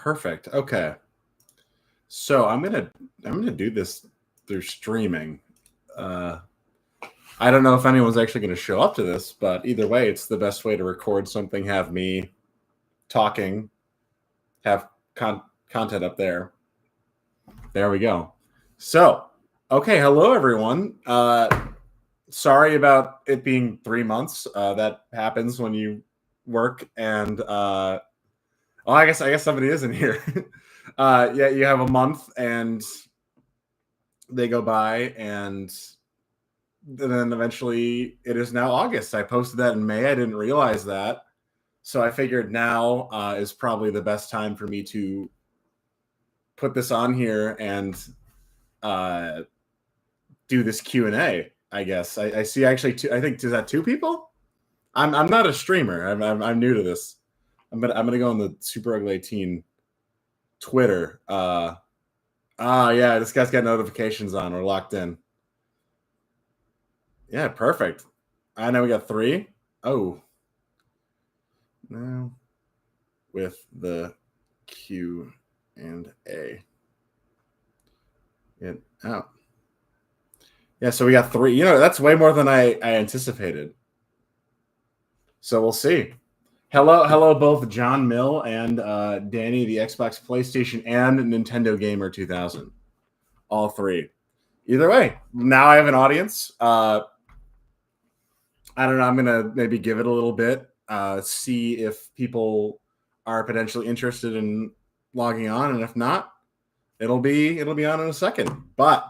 Perfect. Okay. So I'm gonna do this through streaming. Uh, I don't know if anyone's actually going to show up to this, but either way, it's the best way to record something. Have me talking, have content up there. There we go. So, okay, hello everyone. Sorry about it being 3 months. That happens when you work, and I guess somebody is in here. Yeah, you have a month, and they go by, and then eventually it is now August. I posted that in May. I didn't realize that, so I figured now is probably the best time for me to put this on here and do this Q&A. I guess I see actually two. I think is that two people. I'm not a streamer. I'm new to this. I'm gonna go on the Super Ugly 18 Twitter. Yeah, this guy's got notifications on. We're locked in. Yeah, perfect. I know we got 3. Oh, now with the Q and A. Get out. Yeah, so we got 3. That's way more than I anticipated. So we'll see. Hello, both John Mill and Danny, the Xbox, PlayStation, and Nintendo Gamer 2000. All 3. Either way, now I have an audience. I don't know. I'm gonna maybe give it a little bit, see if people are potentially interested in logging on, and if not, it'll be on in a second. But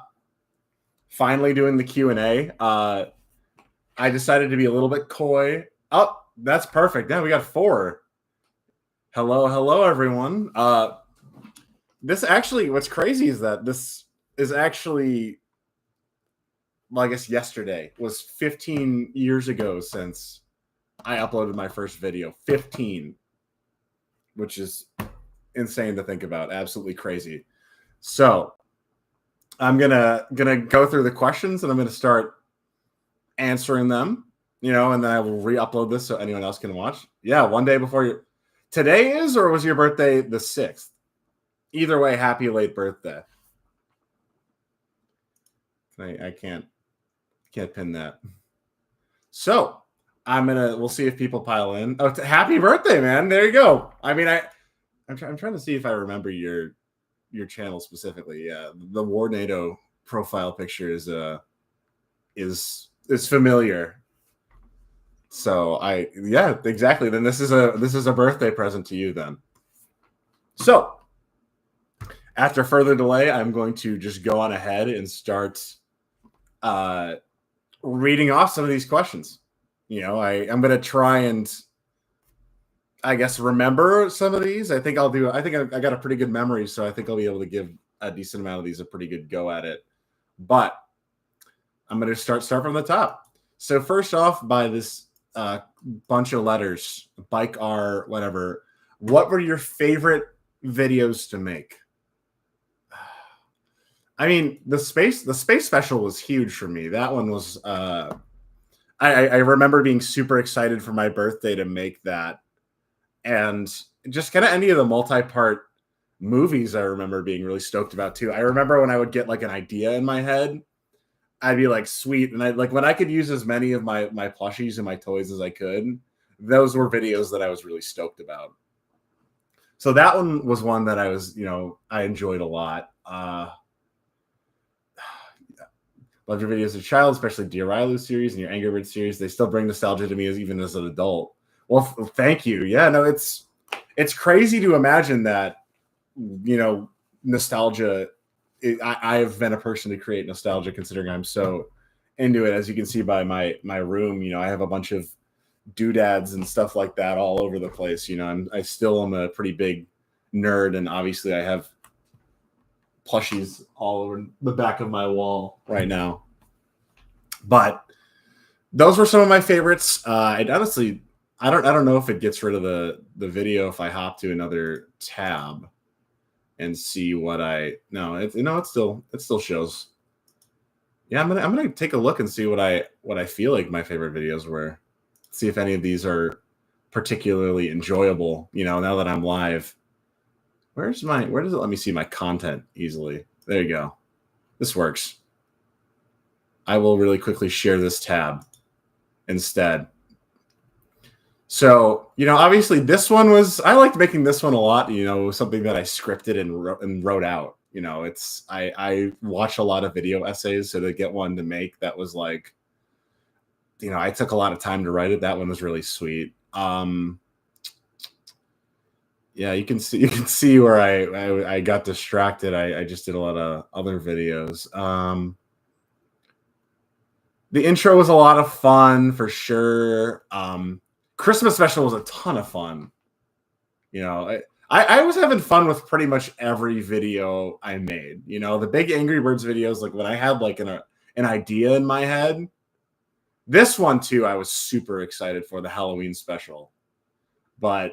finally doing the Q&A. I decided to be a little bit coy. Oh, that's perfect. Yeah, we got 4. Hello, everyone. This actually, what's crazy is that this is actually, well, I guess yesterday was 15 years ago since I uploaded my first video. 15, which is insane to think about. Absolutely crazy. So I'm gonna go through the questions, and I'm gonna start answering them, and then I will re-upload this so anyone else can watch. Yeah, one day before your today is, or was your birthday the 6th? Either way, happy late birthday. I can't pin that. So we'll see if people pile in. Oh, happy birthday, man! There you go. I mean, I'm trying to see if I remember your channel specifically. Yeah, the Warnado profile picture is familiar. So yeah, exactly. Then this is a birthday present to you then. So after further delay, I'm going to just go on ahead and start reading off some of these questions. I'm going to try and, I guess, remember some of these. I think I got a pretty good memory, so I think I'll be able to give a decent amount of these a pretty good go at it. But I'm going to start from the top. So first off, by this bunch of letters, Bike R, whatever. What were your favorite videos to make? I mean, the space special was huge for me. That one was. I remember being super excited for my birthday to make that, and just kind of any of the multi-part movies I remember being really stoked about too. I remember when I would get like an idea in my head, I'd be like, sweet. And when I could use as many of my plushies and my toys as I could, those were videos that I was really stoked about. So that one was one that I was, I enjoyed a lot. Loved your videos as a child, especially Dear Rylu series and your Angry Birds series. They still bring nostalgia to me even as an adult. Well, thank you. Yeah, no, it's crazy to imagine that, nostalgia. I've been a person to create nostalgia, considering I'm so into it. As you can see by my room, I have a bunch of doodads and stuff like that all over the place. I still am a pretty big nerd, and obviously I have plushies all over the back of my wall right now. But those were some of my favorites. I don't know if it gets rid of the video if I hop to another tab and see what it still shows. Yeah, I'm gonna take a look and see what I feel like my favorite videos were. See if any of these are particularly enjoyable. Now that I'm live. where does it let me see my content easily? There you go. This works. I will really quickly share this tab instead. So, obviously this one I liked making this one a lot, something that I scripted and wrote out. I watch a lot of video essays, so to get one to make that was like, I took a lot of time to write it. That one was really sweet. Yeah, you can see where I got distracted. I just did a lot of other videos. The intro was a lot of fun for sure. Christmas special was a ton of fun. I was having fun with pretty much every video I made. The big Angry Birds videos, like when I had like an idea in my head. This one too, I was super excited for the Halloween special. But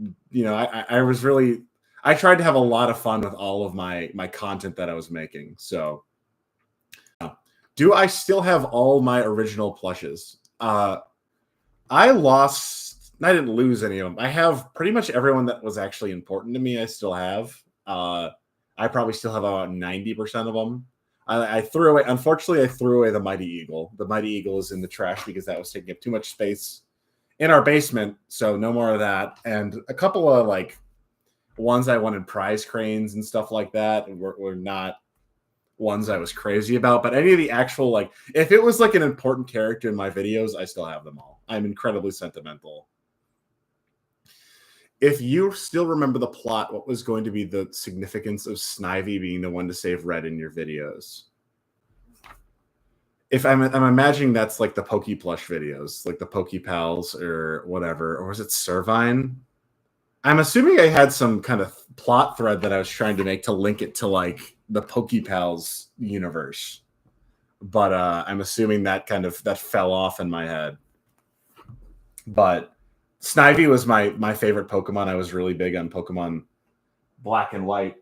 I tried to have a lot of fun with all of my content that I was making. So do I still have all my original plushes? I didn't lose any of them. I have pretty much everyone that was actually important to me. I still have. I probably still have about 90% of them. I threw away. Unfortunately, I threw away the Mighty Eagle. The Mighty Eagle is in the trash because that was taking up too much space in our basement. So no more of that. And a couple of like ones I wanted prize cranes and stuff like that were not ones I was crazy about. But any of the actual, like, if it was like an important character in my videos, I still have them all. I'm incredibly sentimental. If you still remember the plot, what was going to be the significance of Snivy being the one to save Red in your videos? If I'm imagining that's like the Pokey Plush videos, like the Pokey Pals or whatever, or was it Servine? I'm assuming I had some kind of plot thread that I was trying to make to link it to like the Pokey Pals universe, but I'm assuming that fell off in my head. But Snivy was my favorite Pokemon. I was really big on Pokemon Black and White,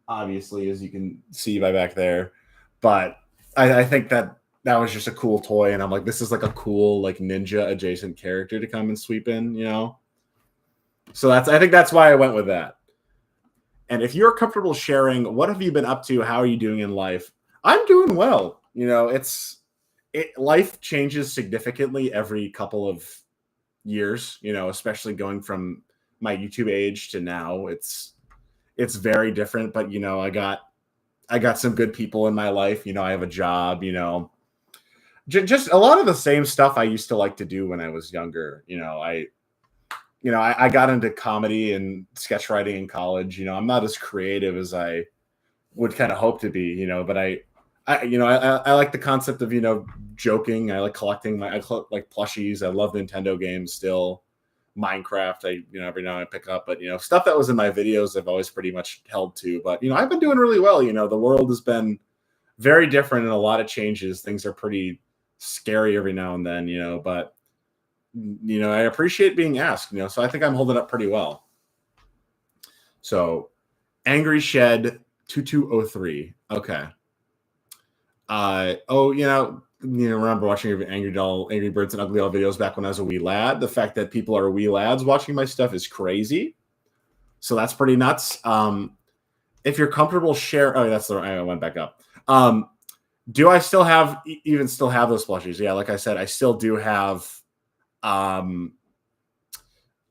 obviously, as you can see by back there. But I think that was just a cool toy, and I'm like, this is like a cool like ninja adjacent character to come and sweep in, So I think that's why I went with that. And if you're comfortable sharing, what have you been up to? How are you doing in life? I'm doing well. Life changes significantly every couple of years, especially going from my YouTube age to now. It's very different, but I got some good people in my life. I have a job, just a lot of the same stuff I used to like to do when I was younger. I got into comedy and sketch writing in college. I'm not as creative as I would kind of hope to be, but I like the concept of, joking. I like collecting I like plushies. I love Nintendo games still. Minecraft, every now and I pick up, but stuff that was in my videos I've always pretty much held to. But I've been doing really well. The world has been very different and a lot of changes. Things are pretty scary every now and then, but I appreciate being asked, so I think I'm holding up pretty well. So Angry Shed 2203. Okay. Remember watching Angry Birds and Ugly Doll videos back when I was a wee lad. The fact that people are wee lads watching my stuff is crazy. So that's pretty nuts. If you're comfortable share, I went back up. Do I still have those plushies? Yeah, like I said, I still do have all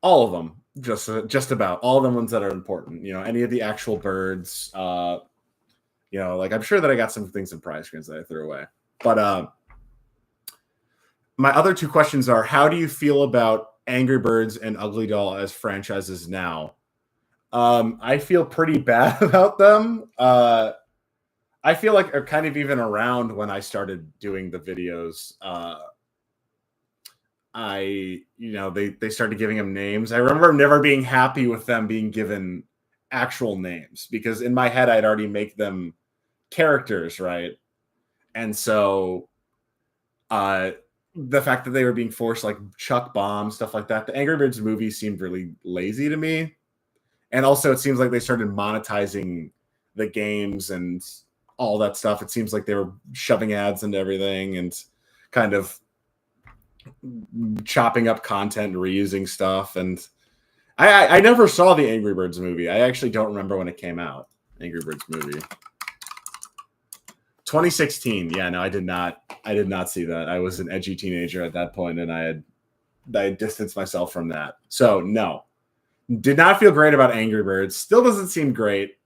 of them. Just about all the ones that are important. Any of the actual birds. Like I'm sure that I got some things in prize screens that I threw away. But my other two questions are: how do you feel about Angry Birds and Ugly Doll as franchises now? I feel pretty bad about them. I feel like are kind of even around when I started doing the videos. They started giving them names. I remember never being happy with them being given actual names because in my head I'd already make them characters, right? And so the fact that they were being forced like chuck bombs, stuff like that, the Angry Birds movie seemed really lazy to me. And also it seems like they started monetizing the games and all that stuff. It seems like they were shoving ads into everything and kind of chopping up content and reusing stuff. And I never saw the Angry Birds movie. I actually don't remember when it came out. Angry Birds movie. 2016. Yeah, no, I did not see that. I was an edgy teenager at that point, and I distanced myself from that. So no. Did not feel great about Angry Birds. Still doesn't seem great.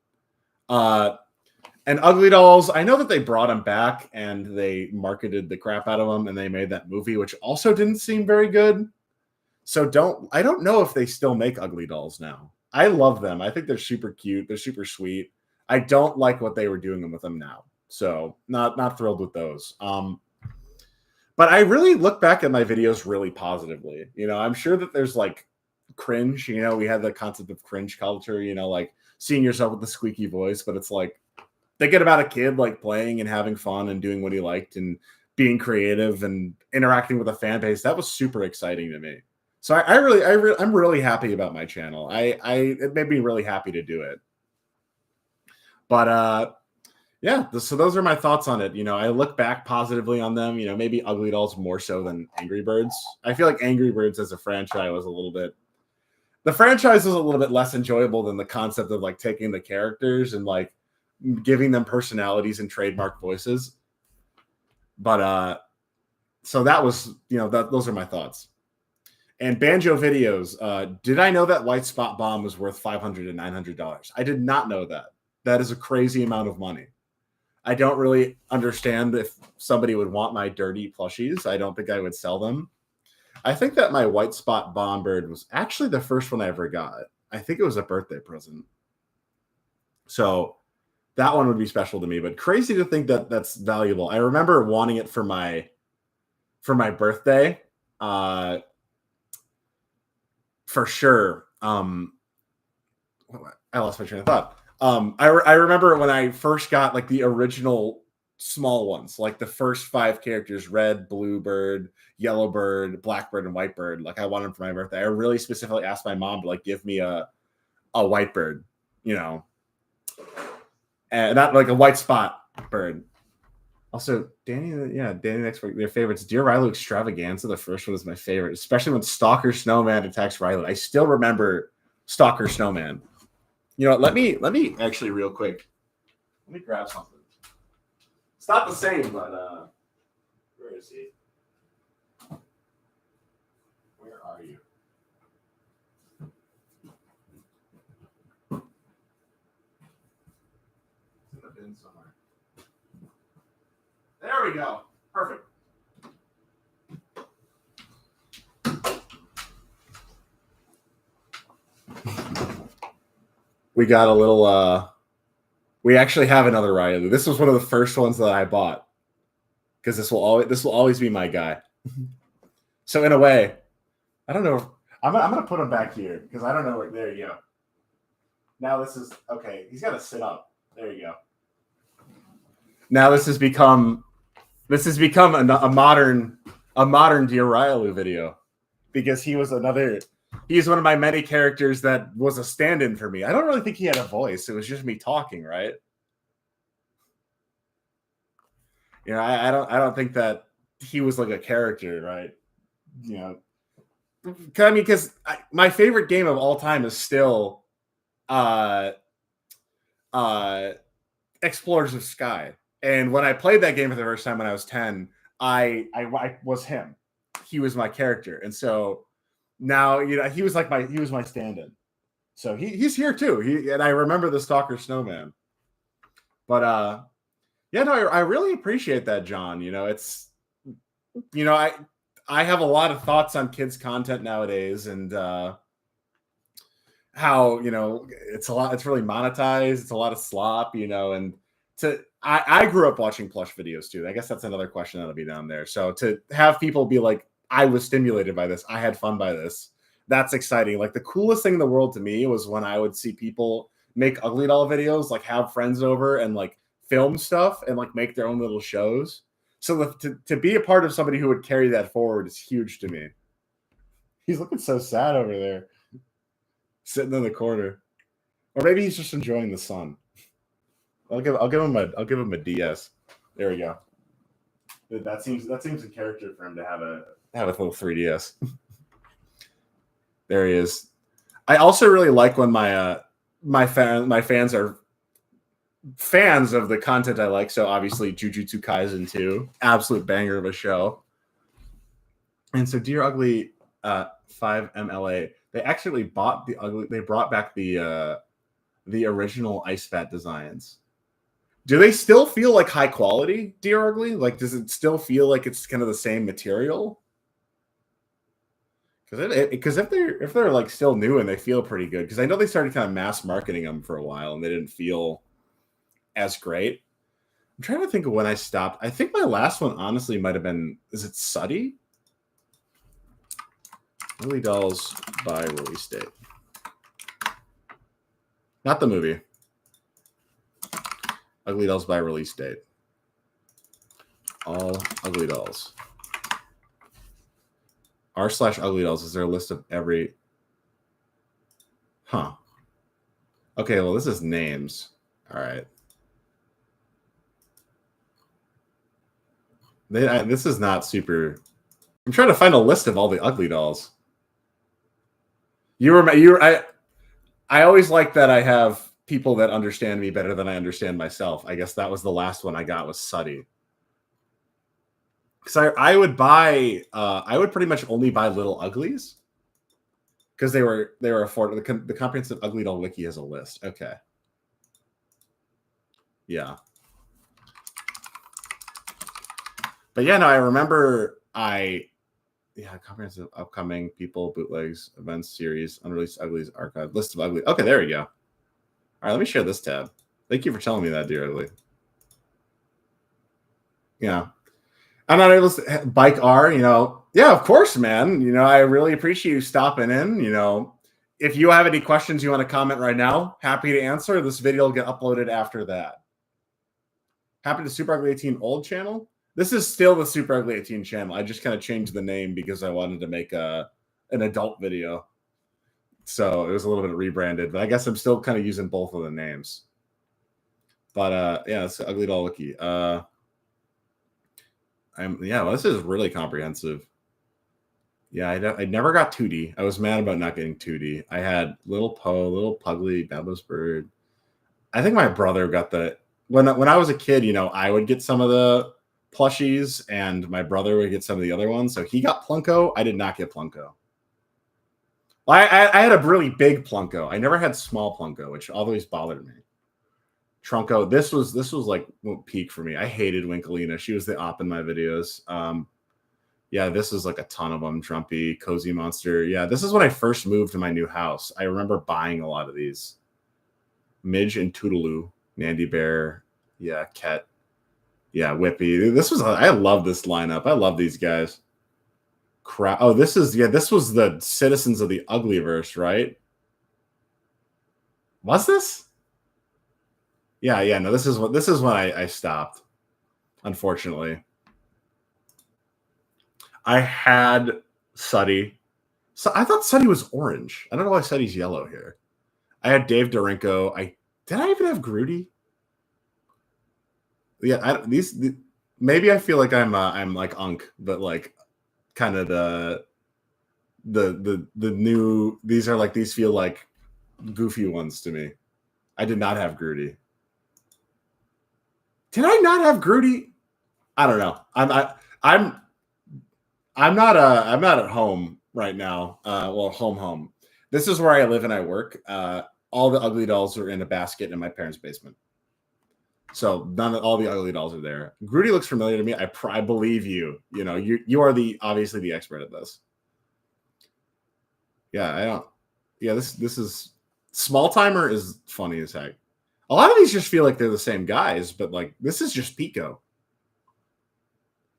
And Ugly Dolls, I know that they brought them back and they marketed the crap out of them and they made that movie, which also didn't seem very good. So I don't know if they still make Ugly Dolls now. I love them. I think they're super cute. They're super sweet. I don't like what they were doing with them now. So not thrilled with those. But I really look back at my videos really positively. You know, I'm sure that there's like cringe. You know, we had the concept of cringe culture, you know, like seeing yourself with the squeaky voice, but it's like thinking about a kid like playing and having fun and doing what he liked and being creative and interacting with a fan base. That was super exciting to me. So I'm really happy about my channel. It made me really happy to do it. But yeah, so those are my thoughts on it. You know, I look back positively on them. You know, maybe Ugly Dolls more so than Angry Birds. I feel like Angry Birds as a franchise was a little bit less enjoyable than the concept of like taking the characters and like giving them personalities and trademark voices. But so that was, you know, those are my thoughts. And Banjo Videos, did I know that White Spot Bomb was worth $500 to $900? I did not know that. That is a crazy amount of money. I don't really understand if somebody would want my dirty plushies. I don't think I would sell them. I think that my White Spot Bomb bird was actually the first one I ever got. I think it was a birthday present. So that one would be special to me, but crazy to think that that's valuable. I remember wanting it for my birthday. For sure. I lost my train of thought. I remember when I first got like the original small ones, like the first 5 characters: red, blue bird, yellow bird, black bird, and white bird. Like I wanted them for my birthday. I really specifically asked my mom to like give me a white bird, you know, and not like a white spot bird. Also, Danny next week, their favorites. Dear Rilo Extravaganza, the first one is my favorite, especially when Stalker Snowman attacks Rilo. I still remember Stalker Snowman. You know what? Let me actually real quick. Let me grab something. It's not the same, but where is he? Where are you? It's in the bin somewhere. There we go. Perfect. We got a little we actually have another Railu. This was one of the first ones that I bought because this will always be my guy. So in a way, I don't know. I'm gonna put him back here because I don't know where. There you go. Now this is okay. He's got to sit up. There you go. Now this has become a modern Dear Railu video because he's one of my many characters that was a stand-in for me. I don't really think he had a voice. It was just me talking, right? You know, I don't think that he was like a character, right? You know, I mean, because my favorite game of all time is still Explorers of Sky. And when I played that game for the first time when I was 10, I was him. He was my character. And so now, you know, he was my stand-in. So he's here too. And I remember the Stalker Snowman. But yeah, no, I really appreciate that, John. You know, it's, you know, I have a lot of thoughts on kids' content nowadays and how, you know, it's really monetized. It's a lot of slop, you know, and I grew up watching plush videos too. I guess that's another question that'll be down there. So to have people be like, I was stimulated by this, I had fun by this, that's exciting. Like the coolest thing in the world to me was when I would see people make Ugly Doll videos, like have friends over and like film stuff and like make their own little shows. So to be a part of somebody who would carry that forward is huge to me. He's looking so sad over there, sitting in the corner, or maybe he's just enjoying the sun. I'll give him a DS. There we go. That seems a character for him to have a little 3DS. There he is. I also really like when my fans are fans of the content I like. So obviously Jujutsu Kaisen 2, absolute banger of a show. And so Dear Ugly 5MLA, they actually bought the ugly. They brought back the original Ice Bat designs. Do they still feel like high quality, Dear Ugly? Like, does it still feel like it's kind of the same material? Because if they're like still new and they feel pretty good, because I know they started kind of mass marketing them for a while and they didn't feel as great. I'm trying to think of when I stopped. I think my last one honestly might have been, is it Suddy? Ugly Dolls by release date. Not the movie. Ugly Dolls by release date. All Ugly Dolls. r/Ugly Dolls. Is there a list of every? Huh. Okay, well, this is names. All right. This is not super. I'm trying to find a list of all the Ugly Dolls. I always like that I have people that understand me better than I understand myself. I guess that was the last one I got was Suddy. Because I would buy, I would pretty much only buy Little Uglies because they were affordable. The comprehensive Ugly Doll wiki has a list. Okay. Yeah. But yeah, no, I remember comprehensive upcoming people, bootlegs, events, series, unreleased Uglies, archive, list of ugly. Okay, there we go. All right, let me share this tab. Thank you for telling me that, Dear Ugly. Yeah. I'm not able to Bike R, yeah, of course, man. I really appreciate you stopping in. If you have any questions you want to comment right now, happy to answer. This video will get uploaded after that. Happy to Super Ugly 18 old channel. This is still the Super Ugly 18 channel. I just kind of changed the name because I wanted to make an adult video. So it was a little bit rebranded, but I guess I'm still kind of using both of the names. But yeah, it's Ugly Doll Wiki. Well, this is really comprehensive. Yeah, I never got 2D. I was mad about not getting 2D. I had Little Poe, Little Pugly, Babba's Bird. I think my brother got when I was a kid, I would get some of the plushies and my brother would get some of the other ones. So he got Plunko. I did not get Plunko. I had a really big Plunko. I never had small Plunko, which always bothered me. Trunko. This was like peak for me. I hated Winkelina. She was the op in my videos. Yeah, this is like a ton of them. Trumpy, Cozy Monster. Yeah, this is when I first moved to my new house. I remember buying a lot of these. Midge and Toodaloo, Nandy Bear. Yeah, Ket. Yeah, Whippy. I love this lineup. I love these guys. This was the Citizens of the Uglyverse, right? Was this? Yeah, no, this is when I stopped. Unfortunately. I had Suddy. So I thought Suddy was orange. I don't know why Suddy's yellow here. I had Dave Dorinko. Did I even have Groody? Yeah, maybe I feel like I'm like Unk, but like kind of the new. These feel like goofy ones to me. I did not have Groody. Did I not have Groody? I don't know. I'm not at home right now. Well, home. This is where I live and I work. All the Ugly Dolls are in a basket in my parents' basement. So all the Ugly Dolls are there. Groody looks familiar to me. I believe you. You are obviously the expert at this. Yeah, I don't. Yeah, this is Small Timer is funny as heck. A lot of these just feel like they're the same guys, but like this is just Pico.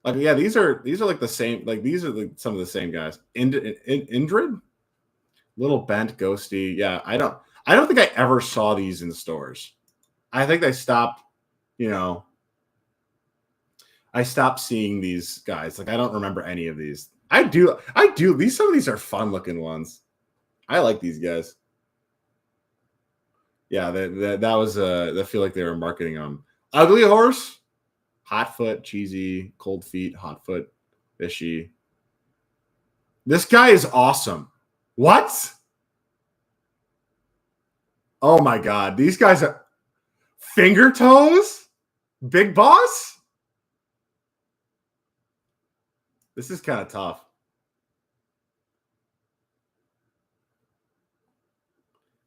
Like, yeah, these are like the same. Like these are some of the same guys. Indrid, Little Bent, Ghosty. Yeah, I don't think I ever saw these in the stores. I think they stopped. I stopped seeing these guys. Like I don't remember any of these. I do. Some of these are fun looking ones. I like these guys. Yeah, that was I feel like they were marketing them. Ugly Horse. Hotfoot, Cheesy, Cold Feet, Hotfoot, Fishy. This guy is awesome. What? Oh my god, these guys are finger toes? Big Boss? This is kind of tough.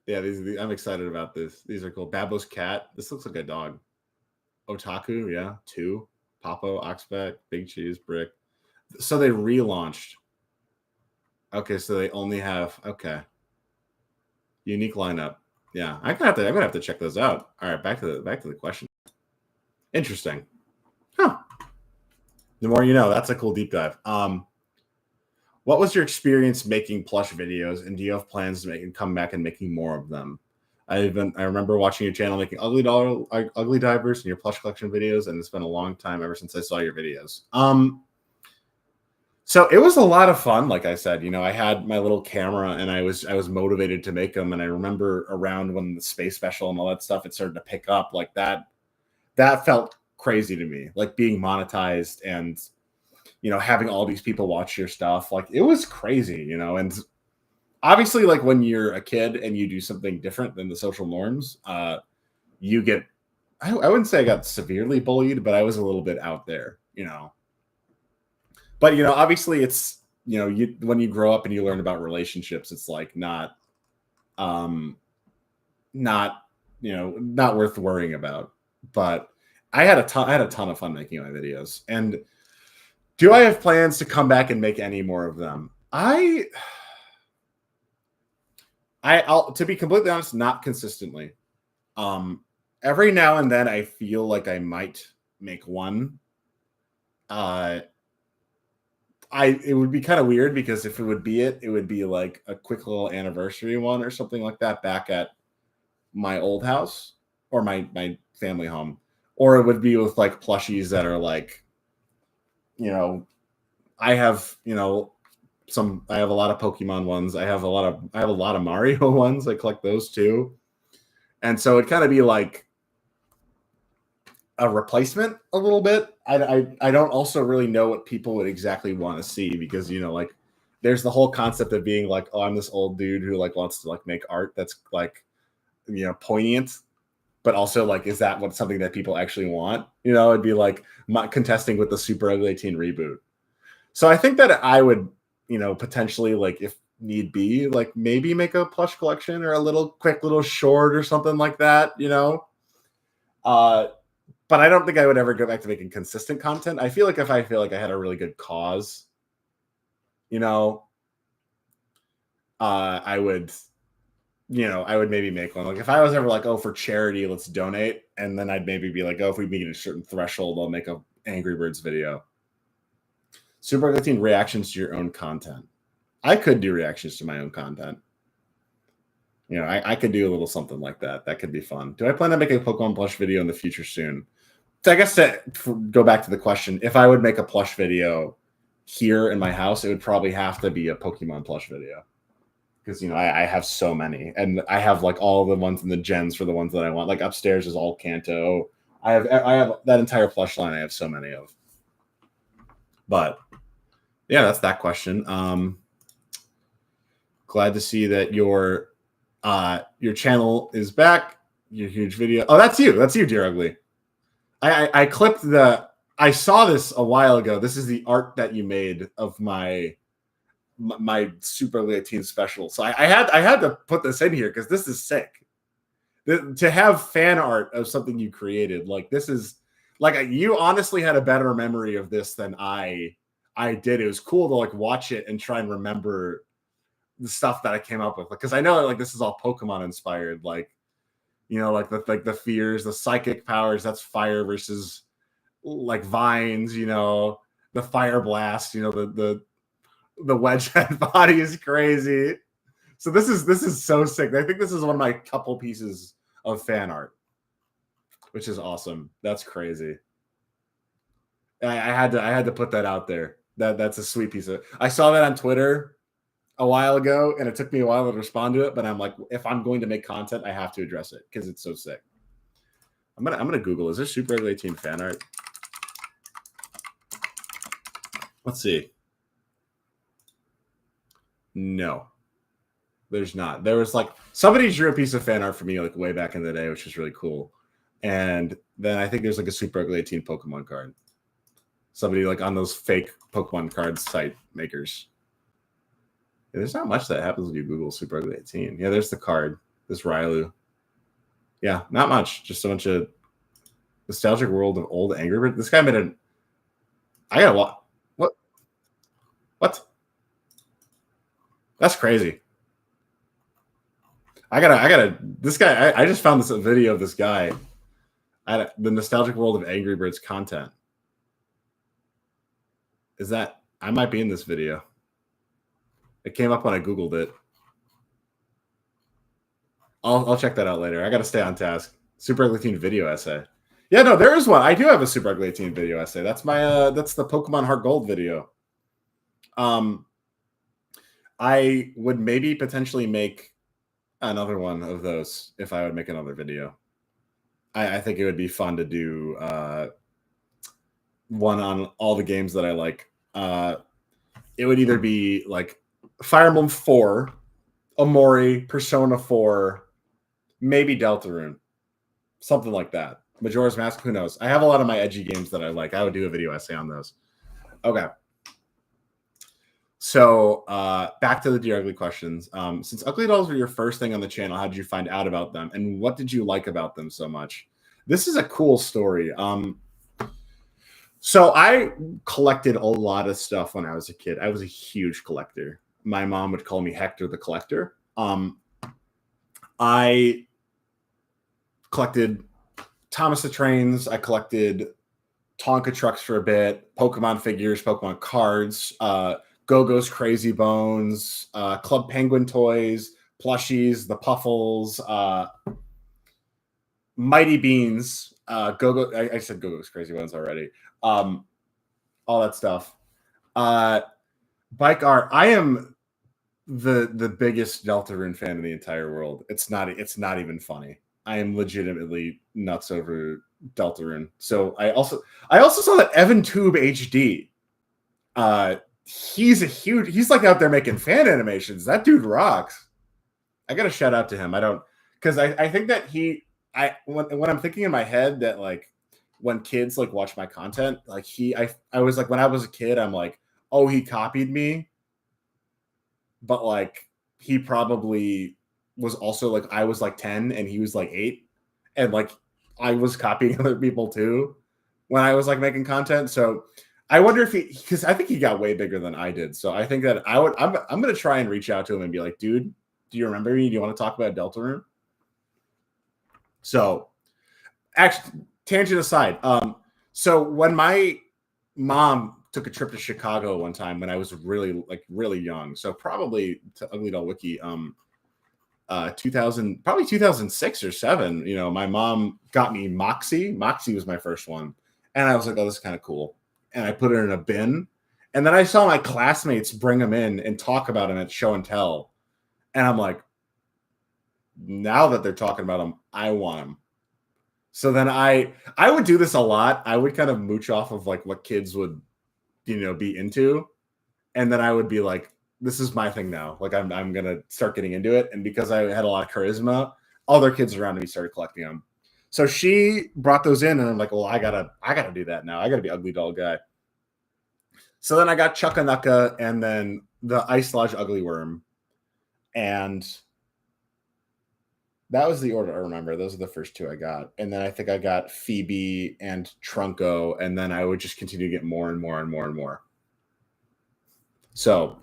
Yeah, I'm excited about this. These are cool. Babos Cat. This looks like a dog. Otaku, yeah. 2. Papo, Oxback, Big Cheese, Brick. So they relaunched. Okay, so they only have unique lineup. Yeah, I'm gonna have to check those out. All right, back to the question. Interesting. Huh. The more you know. That's a cool deep dive. What was your experience making plush videos, and do you have plans to come back and making more of them? I remember watching your channel making ugly divers and your plush collection videos, and it's been a long time ever since I saw your videos. So it was a lot of fun. Like I said, I had my little camera and I was motivated to make them. And I remember around when the space special and all that stuff, it started to pick up like that. That felt crazy to me, like being monetized and, having all these people watch your stuff. Like it was crazy, and obviously like when you're a kid and you do something different than the social norms, you get, I wouldn't say I got severely bullied, but I was a little bit out there, But obviously, it's when you grow up and you learn about relationships, it's like not not worth worrying about. But I had a ton of fun making my videos. And do I have plans to come back and make any more of them? I'll to be completely honest, not consistently. Every now and then I feel like I might make one. It would be kind of weird because if it would be like a quick little anniversary one or something like that back at my old house or my family home, or it would be with like plushies that are like, I have I have a lot of Pokemon ones. I have a lot of Mario ones. I collect those too, and so it'd kind of be like a replacement a little bit. I don't also really know what people would exactly want to see because like there's the whole concept of being like, oh, I'm this old dude who like wants to like make art that's like poignant, but also like, is that something that people actually want? It'd be like contesting with the Super Ugly Teen reboot. So I think that I would potentially, like, if need be, like maybe make a plush collection or a quick little short or something like that. But I don't think I would ever go back to making consistent content. I feel like if I feel like I had a really good cause, I would, I would maybe make one. Like if I was ever like, oh, for charity, let's donate. And then I'd maybe be like, oh, if we meet a certain threshold, I'll make a Angry Birds video. Super 15 reactions to your own content. I could do reactions to my own content. I could do a little something like that. That could be fun. Do I plan to make a Pokemon plush video in the future soon? So I guess to go back to the question, if I would make a plush video here in my house, it would probably have to be a Pokemon plush video because I have so many, and I have like all the ones in the gens for the ones that I want. Like upstairs is all Kanto. I have that entire plush line. I have so many of. But yeah, that's that question. Glad to see that your channel is back. Your huge video. Oh, that's you. That's you, Dear Ugly. I clipped I saw this a while ago. This is the art that you made of my Super Ugly Teen special. So I had to put this in here because this is sick. To have fan art of something you created, like this is like you honestly had a better memory of this than I did. It was cool to like watch it and try and remember the stuff that I came up with because I know like this is all Pokemon inspired, like like the fears, the psychic powers, that's fire versus like vines, the fire blast, the wedge head body is crazy. So this is so sick. I think this is one of my couple pieces of fan art, which is awesome. That's crazy. I had to put that out there. That's a sweet piece of. I saw that on Twitter a while ago, and it took me a while to respond to it. But I'm like, if I'm going to make content, I have to address it because it's so sick. I'm gonna Google. Is there Super Ugly Teen fan art? Let's see. No. There's not. There was like somebody drew a piece of fan art for me like way back in the day, which was really cool. And then I think there's like a Super Ugly 18 Pokemon card. Somebody like on those fake Pokemon card site makers. Yeah, there's not much that happens when you Google Super Ugly 18. Yeah, there's the card. This Railu. Yeah, not much. Just a bunch of nostalgic world of old Angry Birds. This guy made an. I gotta watch. What? What? That's crazy. I gotta. This guy. I just found this video of this guy at the nostalgic world of Angry Birds content. Is that I might be in this video? It came up when I Googled it. I'll check that out later. I got to stay on task. Super Ugly Teen video essay. Yeah, no, there is one. I do have a Super Ugly Teen video essay. That's my that's the Pokemon Heart Gold video. I would maybe potentially make another one of those if I would make another video. I think it would be fun to do one on all the games that I like. It would either be like Fire Emblem 4, Omori, Persona 4, maybe Deltarune, something like that. Majora's Mask, who knows? I have a lot of my edgy games that I like. I would do a video essay on those. Okay. So back to the Dear Ugly questions. Since Ugly Dolls were your first thing on the channel, how did you find out about them? And what did you like about them so much? This is a cool story. So I collected a lot of stuff when I was a kid. I was a huge collector. My mom would call me Hector the Collector. I collected Thomas the Trains. I collected Tonka trucks for a bit, Pokemon figures, Pokemon cards, Go-Go's Crazy Bones, Club Penguin toys, plushies, the Puffles, Mighty Beans, Go-Go. I said Go-Go's Crazy Bones already. All that stuff. Bike art. I am the biggest Deltarune fan in the entire world. It's not even funny. I am legitimately nuts over Deltarune. So I also saw that Evan Tube HD. He's like out there making fan animations. That dude rocks. I gotta shout out to him. I think that when I'm thinking in my head that like when kids like watch my content, like I was like when I was a kid, I'm like, oh, he copied me. But like he probably was also like I was like 10 and he was like 8. And like I was copying other people too when I was like making content. So I wonder if because I think he got way bigger than I did. So I think that I'm gonna try and reach out to him and be like, dude, do you remember me? Do you want to talk about Deltarune? So actually, tangent aside, so when my mom took a trip to Chicago one time when I was really young, so probably to Ugly Doll Wiki, 2006 or 7, you know, my mom got me Moxie. Moxie was my first one. And I was like, oh, this is kind of cool. And I put it in a bin. And then I saw my classmates bring them in and talk about them at show and tell. And I'm like, now that they're talking about them, I want them. So then I would do this a lot. I would kind of mooch off of like what kids would, you know, be into. And then I would be like, this is my thing now. Like I'm going to start getting into it. And because I had a lot of charisma, other kids around me started collecting them. So she brought those in and I'm like, well, I gotta do that now. I gotta be Ugly Doll guy. So then I got Chuckanucka and then the Ice Lodge Ugly Worm. And that was the order I remember. Those are the first 2 I got. And then I think I got Phoebe and Trunko. And then I would just continue to get more and more and more and more. So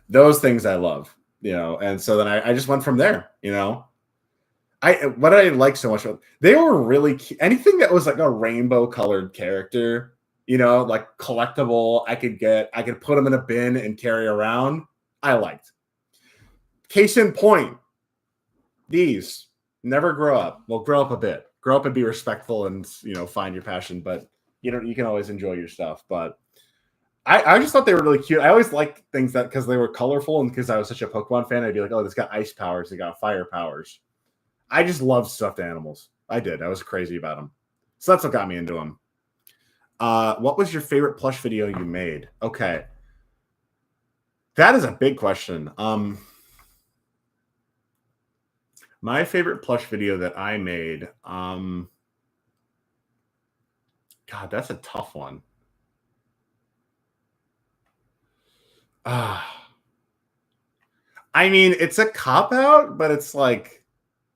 those things I love, you know. And so then I just went from there, you know. What I like so much about they were really cute. Anything that was like a rainbow colored character, you know, like collectible, I could put them in a bin and carry around. I liked. Case in point, these never grow up. Well, grow up a bit. Grow up and be respectful and, you know, find your passion, but you can always enjoy your stuff. But I just thought they were really cute. I always liked things that because they were colorful and because I was such a Pokemon fan, I'd be like, oh, this got ice powers, they got fire powers. I just love stuffed animals. I did. I was crazy about them. So that's what got me into them. What was your favorite plush video you made? Okay. That is a big question. My favorite plush video that I made, God, that's a tough one. Ah, I mean, it's a cop out, but it's like,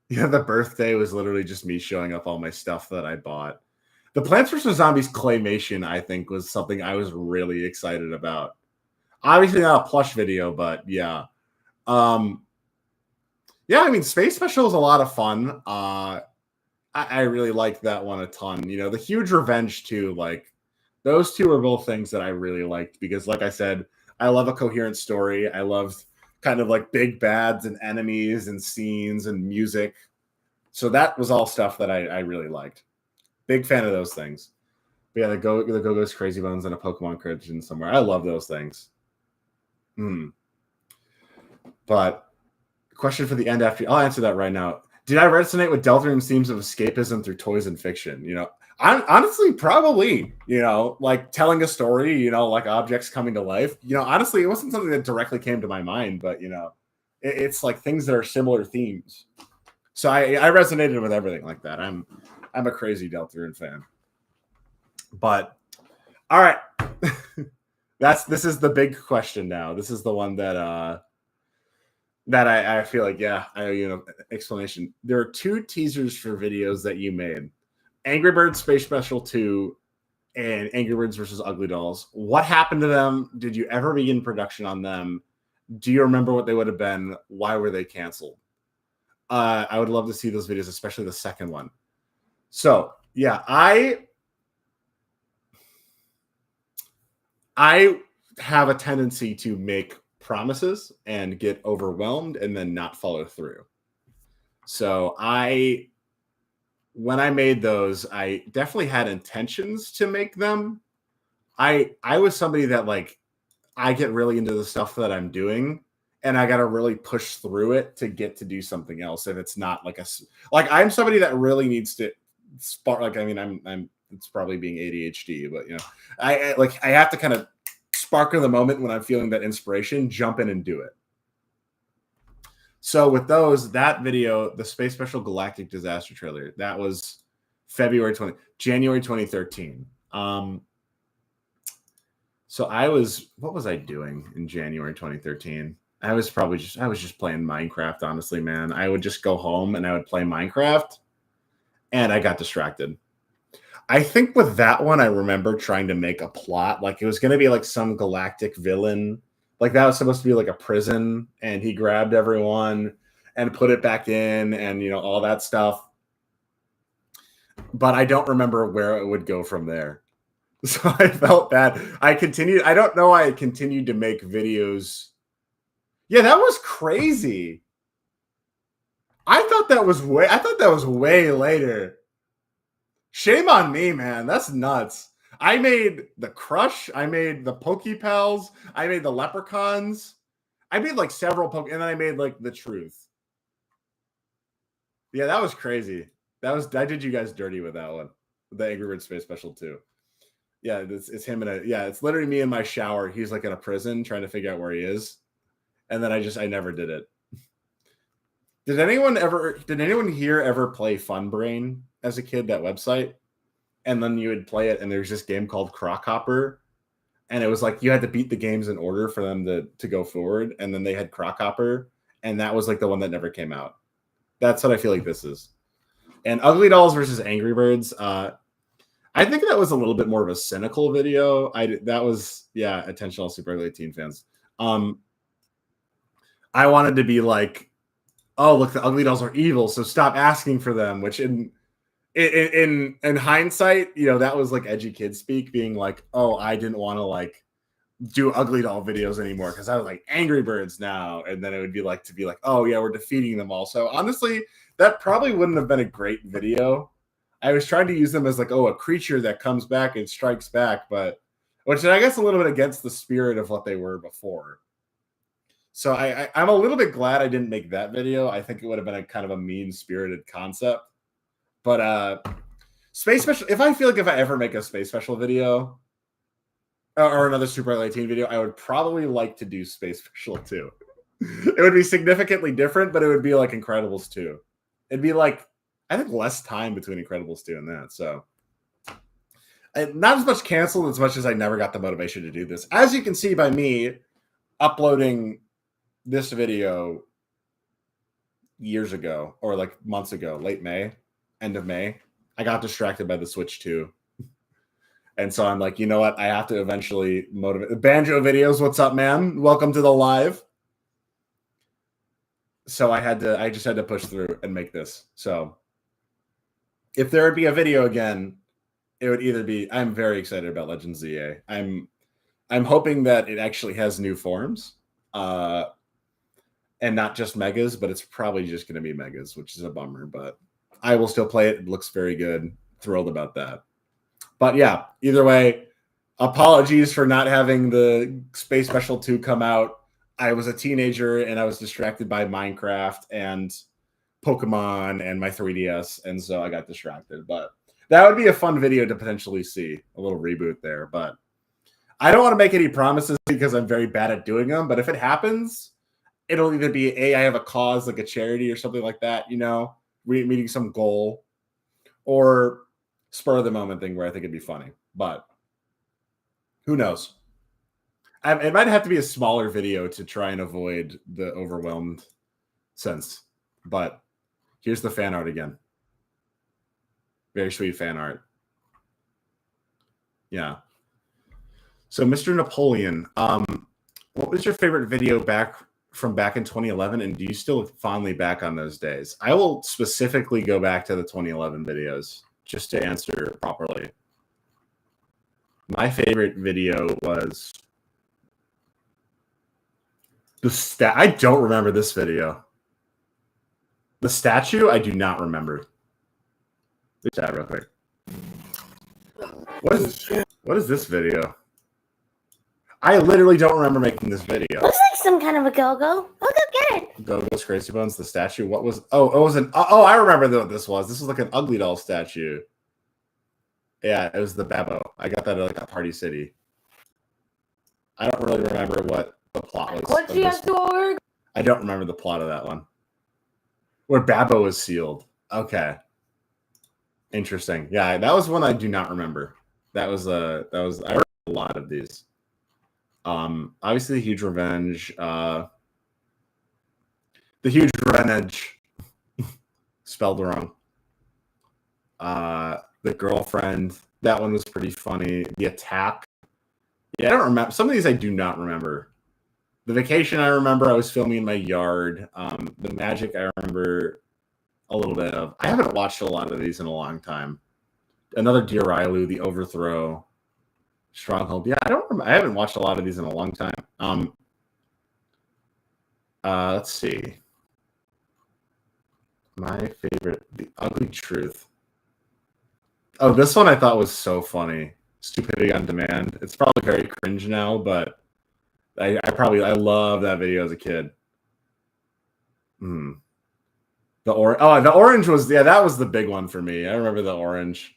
yeah, the birthday was literally just me showing up all my stuff that I bought. The Plants vs. Zombies claymation, I think, was something I was really excited about. Obviously not a plush video, but yeah. Yeah, I mean, Space Special is a lot of fun. I really like that one a ton. You know, the Huge Revenge too. Like, those two are both things that I really liked because, like I said, I love a coherent story. I loved kind of like big bads and enemies and scenes and music. So that was all stuff that I really liked. Big fan of those things. But yeah, the Go-Go's Crazy Bones and a Pokemon Collection somewhere. I love those things. But question for the end after I'll answer that right now. Did I resonate with Deltaroom's themes of escapism through toys and fiction? You know, I'm honestly probably, you know, like telling a story, you know, like objects coming to life. You know, honestly, it wasn't something that directly came to my mind, but you know, it's like things that are similar themes. So I resonated with everything like that. I'm a crazy Deltarune fan. But all right. This is the big question now. This is the one that I feel like, yeah, I owe you an explanation. There are 2 teasers for videos that you made. Angry Birds Space Special 2 and Angry Birds versus Ugly Dolls. What happened to them? Did you ever begin production on them? Do you remember what they would have been? Why were they canceled? I would love to see those videos, especially the second one. So, yeah, I have a tendency to make promises and get overwhelmed and then not follow through. So when I made those, I definitely had intentions to make them. I was somebody that like I get really into the stuff that I'm doing and I got to really push through it to get to do something else if it's not like I'm somebody that really needs to spark. Like, I mean, I'm it's probably being ADHD, but you know, I have to kind of spark of the moment when I'm feeling that inspiration, jump in and do it. So with those, that video, the Space Special Galactic Disaster trailer, that was January 2013. So what was I doing in January 2013? I was just playing Minecraft, honestly, man. I would just go home and I would play Minecraft and I got distracted. I think with that one, I remember trying to make a plot. Like it was going to be like some galactic villain. Like that was supposed to be like a prison and he grabbed everyone and put it back in and, you know, all that stuff. But I don't remember where it would go from there. So I felt bad. I don't know why I continued to make videos. Yeah, that was crazy. I thought that was way later. Shame on me, man. That's nuts. I made the Crush. I made the Pokepals. I made the Leprechauns. I made like several and then I made like the Truth. Yeah, that was crazy. I did you guys dirty with that one. The Angry Birds Space Special 2. Yeah, it's him it's literally me in my shower. He's like in a prison trying to figure out where he is. And then I never did it. Did anyone here ever play Fun Brain as a kid, that website? And then you would play it and there's this game called Crockhopper. And it was like you had to beat the games in order for them to go forward. And then they had Crockhopper. And that was like the one that never came out. That's what I feel like this is. And Ugly Dolls versus Angry Birds. I think that was a little bit more of a cynical video. Attention all Super Ugly Teen fans. I wanted to be like, oh, look, the Ugly Dolls are evil, so stop asking for them. Which in hindsight, you know, that was like edgy kid speak, being like, oh, I didn't want to like do Ugly Doll videos anymore because I was like Angry Birds now, and then it would be like oh yeah, we're defeating them all. So honestly, that probably wouldn't have been a great video. I was trying to use them as like, oh, a creature that comes back and strikes back, but which I guess a little bit against the spirit of what they were before. So I'm a little bit glad I didn't make that video. I think it would have been a kind of a mean-spirited concept. But Space Special, if I ever make a Space Special video or another Super 18 video, I would probably like to do Space Special 2. It would be significantly different, but it would be like Incredibles 2. It'd be like, I think, less time between Incredibles 2 and that. So, not as much canceled as much as I never got the motivation to do this. As you can see by me uploading this video years ago, or like months ago, late May, end of May, I got distracted by the Switch 2. And so I'm like, you know what? I have to eventually motivate. Banjo videos, what's up, man? Welcome to the live. So I just had to push through and make this. So if there would be a video again, it would either be, I'm very excited about Legends ZA. I'm hoping that it actually has new forms. And not just megas, but it's probably just going to be megas, which is a bummer. But I will still play it. It looks very good. Thrilled about that. But yeah, either way, apologies for not having the Space Special 2 come out. I was a teenager and I was distracted by Minecraft and Pokemon and my 3DS, and so I got distracted. But that would be a fun video to potentially see, a little reboot there. But I don't want to make any promises because I'm very bad at doing them. But if it happens, it'll either be I have a cause, like a charity or something like that, you know, meeting some goal, or spur of the moment thing where I think it'd be funny. But who knows? It might have to be a smaller video to try and avoid the overwhelmed sense. But here's the fan art again. Very sweet fan art. Yeah. So, Mr. Napoleon, what was your favorite video back in 2011, and do you still look fondly back on those days? I will specifically go back to the 2011 videos just to answer properly. My favorite video was I don't remember this video. The statue, I do not remember. Let's chat real quick. What is this video? I literally don't remember making this video. Looks like some kind of a go-go. I'll go get it. Go-Go's Crazy Bones, the statue. What was... Oh, it was an... Oh, I remember what this was. This was like an Ugly Doll statue. Yeah, it was the Babbo. I got that at like a Party City. I don't really remember what the plot was. What you have to order? I don't remember the plot of that one. Where Babbo was sealed. Okay. Interesting. Yeah, that was one I do not remember. I remember a lot of these. Obviously, the Huge Revenge. The Huge Revenge. Spelled wrong. The Girlfriend. That one was pretty funny. The Attack. Yeah, I don't remember. Some of these I do not remember. The Vacation, I remember. I was filming in my yard. The Magic, I remember a little bit of. I haven't watched a lot of these in a long time. Another Dear Rylu, The Overthrow, Stronghold. Yeah, I haven't watched a lot of these in a long time. Let's see. My favorite, The Ugly Truth. Oh, this one I thought was so funny. Stupidity on Demand. It's probably very cringe now, but I love that video as a kid. The orange was, yeah, that was the big one for me. I remember the orange.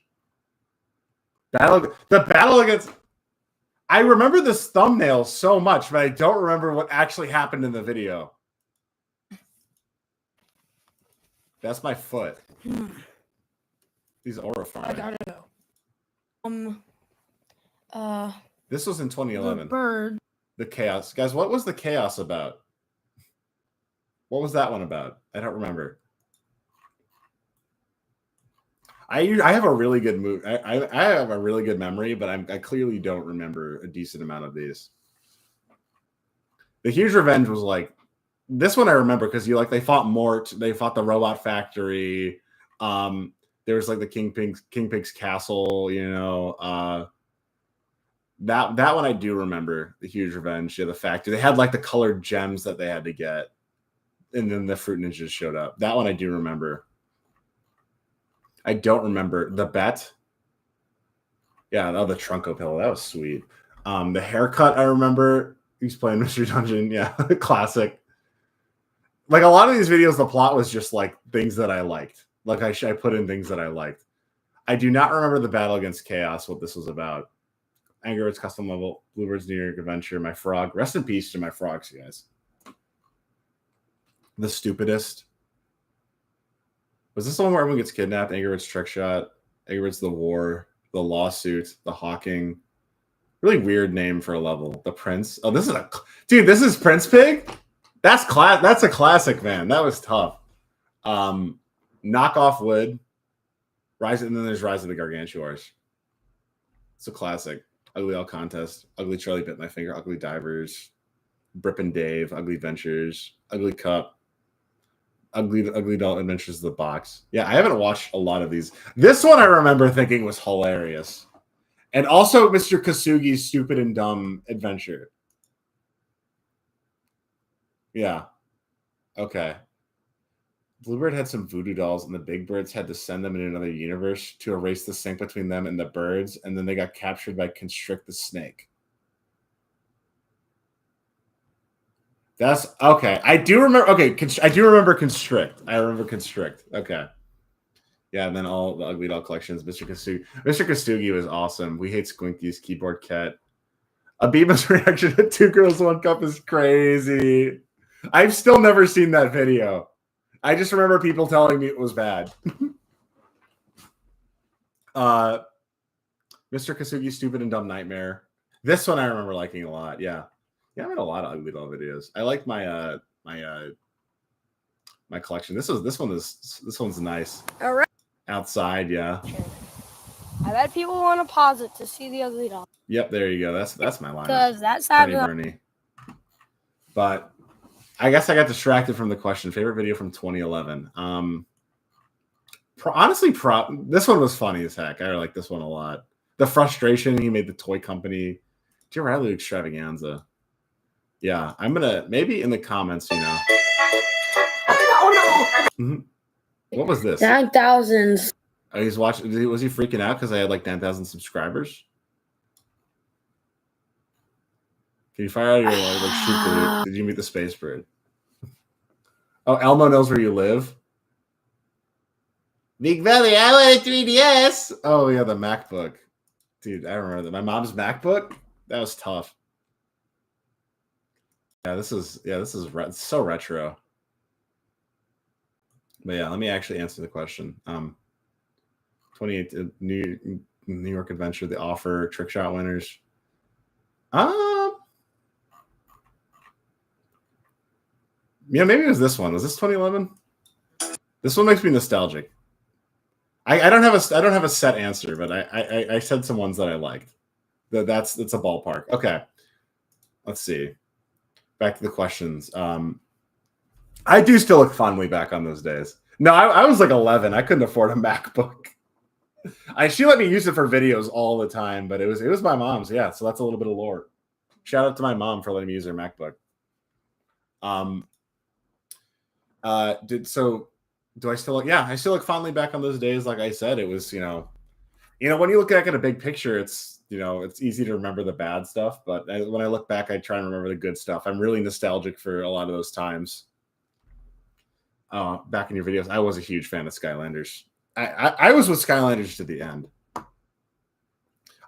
The battle against. I remember this thumbnail so much, but I don't remember what actually happened in the video. That's my foot. These horrifying. I gotta go. This was in 2011. The bird. The chaos, guys. What was the chaos about? What was that one about? I don't remember. I have a really good mood. I have a really good memory, but I clearly don't remember a decent amount of these. The Huge Revenge was like this one I remember because they fought Mort, they fought the Robot Factory. There was like the King Pig's Castle, you know. That one I do remember. The Huge Revenge, yeah, the factory. They had like the colored gems that they had to get, and then the Fruit Ninjas showed up. That one I do remember. I don't remember the bet. Yeah, the Trunko pillow. That was sweet. The haircut I remember. He's playing Mr. Dungeon. Yeah, classic. Like a lot of these videos, the plot was just like things that I liked. Like I put in things that I liked. I do not remember the battle against Chaos. What this was about. Angry Birds custom level. Bluebird's New York Adventure. My frog. Rest in peace to my frogs, you guys. The Stupidest. Was this the one where everyone gets kidnapped? Angry Birds Trick Shot, Angry Birds The War, the Lawsuit, the Hawking. Really weird name for a level. The Prince. Oh, this is a dude. This is Prince Pig. That's That's a classic, man. That was tough. Knock Off Wood. Rise, and then there's Rise of the Gargantuars. It's a classic. Ugly All Contest. Ugly Charlie Bit My Finger. Ugly Divers. Brip and Dave. Ugly Ventures. Ugly Cup. Ugly Adult Adventures of the Box. Yeah, I haven't watched a lot of these. This one I remember thinking was hilarious. And also Mr. Kasugi's Stupid and Dumb Adventure. Yeah. Okay. Bluebird had some voodoo dolls, and the Big Birds had to send them in another universe to erase the sync between them and the birds, and then they got captured by Constrict the Snake. That's okay. I do remember. Okay, I do remember Constrict. I remember Constrict. Okay. Yeah, and then all the Ugly Doll collections. Mr. Kastugi was awesome. We hate Squinky's Keyboard Cat. Abiba's reaction to 2 Girls, 1 Cup is crazy. I've still never seen that video. I just remember people telling me it was bad. Mr. Kasugi's Stupid and Dumb Nightmare. This one I remember liking a lot. Yeah. Yeah, I made a lot of Ugly Doll videos. I like my my collection. This one's nice. All right. Outside, yeah. I bet people want to pause it to see the Ugly Doll. Yep, there you go. That's my line. Because that's how. Bernie. But I guess I got distracted from the question. Favorite video from 2011. Honestly, this one was funny as heck. I like this one a lot. The frustration he made the toy company. Dear Riley Extravaganza. Yeah, I'm gonna maybe in the comments, you know. Oh no! Mm-hmm. What was this? 9,000. Oh, he's watching. Was he freaking out because I had like 10,000 subscribers? Can you fire out your like shoot? Did you meet the space bird? Oh, Elmo knows where you live. Big Belly, I want a 3DS. Oh yeah, the MacBook, dude. I remember that. My mom's MacBook. That was tough. Yeah, this is so retro. But yeah, let me actually answer the question. 28 New York Adventure, The Offer, Trick Shot winners. Yeah, maybe it was this one. Was this 2011? This one makes me nostalgic. I don't have a set answer, but I said some ones that I liked. That's a ballpark. Okay, let's see. Back to the questions. I do still look fondly back on those days. No, I was like 11. I couldn't afford a MacBook. She let me use it for videos all the time, but it was my mom's. Yeah, so that's a little bit of lore. Shout out to my mom for letting me use her MacBook. Do I still look? Yeah, I still look fondly back on those days. Like I said, it was, when you look back at a big picture, it's, it's easy to remember the bad stuff. But when I look back, I try and remember the good stuff. I'm really nostalgic for a lot of those times. Back in your videos, I was a huge fan of Skylanders. I was with Skylanders to the end.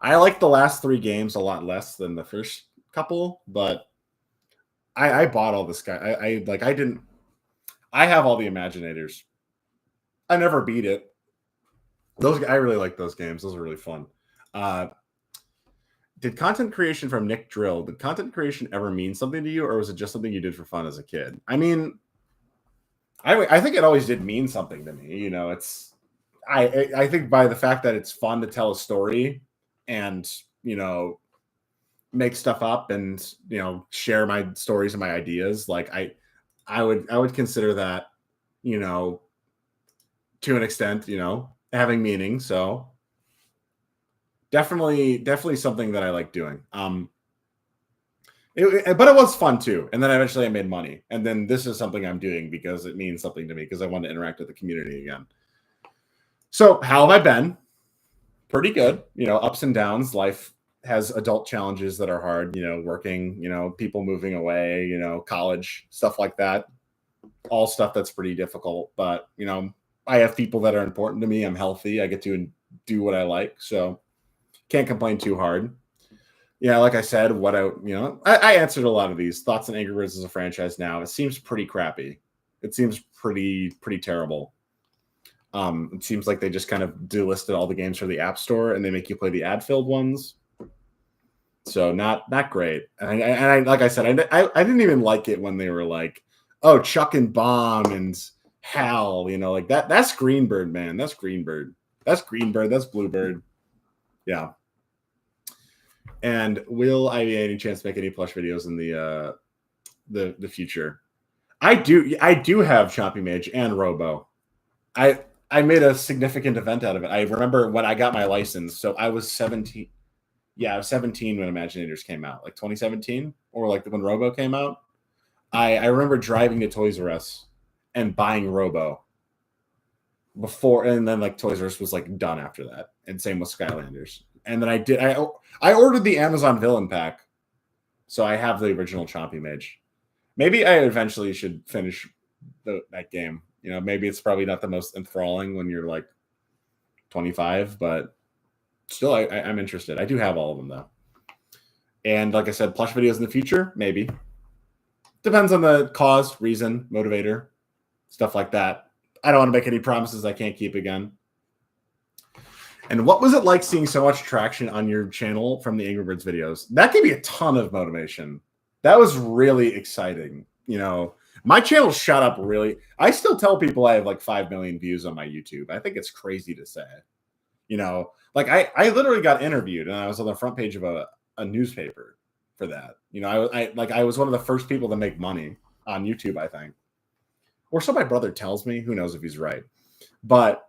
I like the last 3 games a lot less than the first couple, but I bought all the Sky. I have all the Imaginators. I never beat it. I really like those games. Those are really fun. Did content creation from Nick Drill, did content creation ever mean something to you, or was it just something you did for fun as a kid? I mean, I think it always did mean something to me. I think by the fact that it's fun to tell a story and, make stuff up and, share my stories and my ideas. Like I would consider that, to an extent, having meaning. So definitely something that I like doing. But it was fun too. And then eventually I made money. And then this is something I'm doing because it means something to me, because I want to interact with the community again. So how have I been? Pretty good. Ups and downs. Life has adult challenges that are hard, working, people moving away, college, stuff like that. All stuff that's pretty difficult. But, I have people that are important to me. I'm healthy. I get to do what I like. So can't complain too hard. Yeah, like I said, I answered a lot of these. Thoughts on Angry Birds as a franchise now. It seems pretty crappy. It seems pretty terrible. It seems like they just kind of delisted all the games for the App Store and they make you play the ad-filled ones. So not great. And I like I said, I didn't even like it when they were like, oh, Chuck and Bomb and Hal, you know, like that. That's Greenbird, man. That's Greenbird. That's Greenbird. That's Bluebird. Yeah. And will I be any chance to make any plush videos in the future? I do have Chompy Mage and Robo. I made a significant event out of it. I remember when I got my license. So I was 17. Yeah, I was 17 when Imaginators came out, like 2017, or like when Robo came out. I remember driving to Toys R Us and buying Robo before, and then like Toys R Us was like done after that, and same with Skylanders. And then I ordered the Amazon Villain pack, so I have the original Chompy Mage. Maybe I eventually should finish that game. You know, maybe it's probably not the most enthralling when you're like 25, but still, I'm interested. I do have all of them, though. And like I said, plush videos in the future, maybe. Depends on the cause, reason, motivator, stuff like that. I don't want to make any promises I can't keep again. And what was it like seeing so much traction on your channel from the Angry Birds videos? That gave me a ton of motivation. That was really exciting. You know, my channel shot up really. I still tell people I have like 5 million views on my YouTube. I think it's crazy to say. You know, like I literally got interviewed and I was on the front page of a newspaper for that. You know, I was one of the first people to make money on YouTube, I think. Or so my brother tells me. Who knows if he's right. But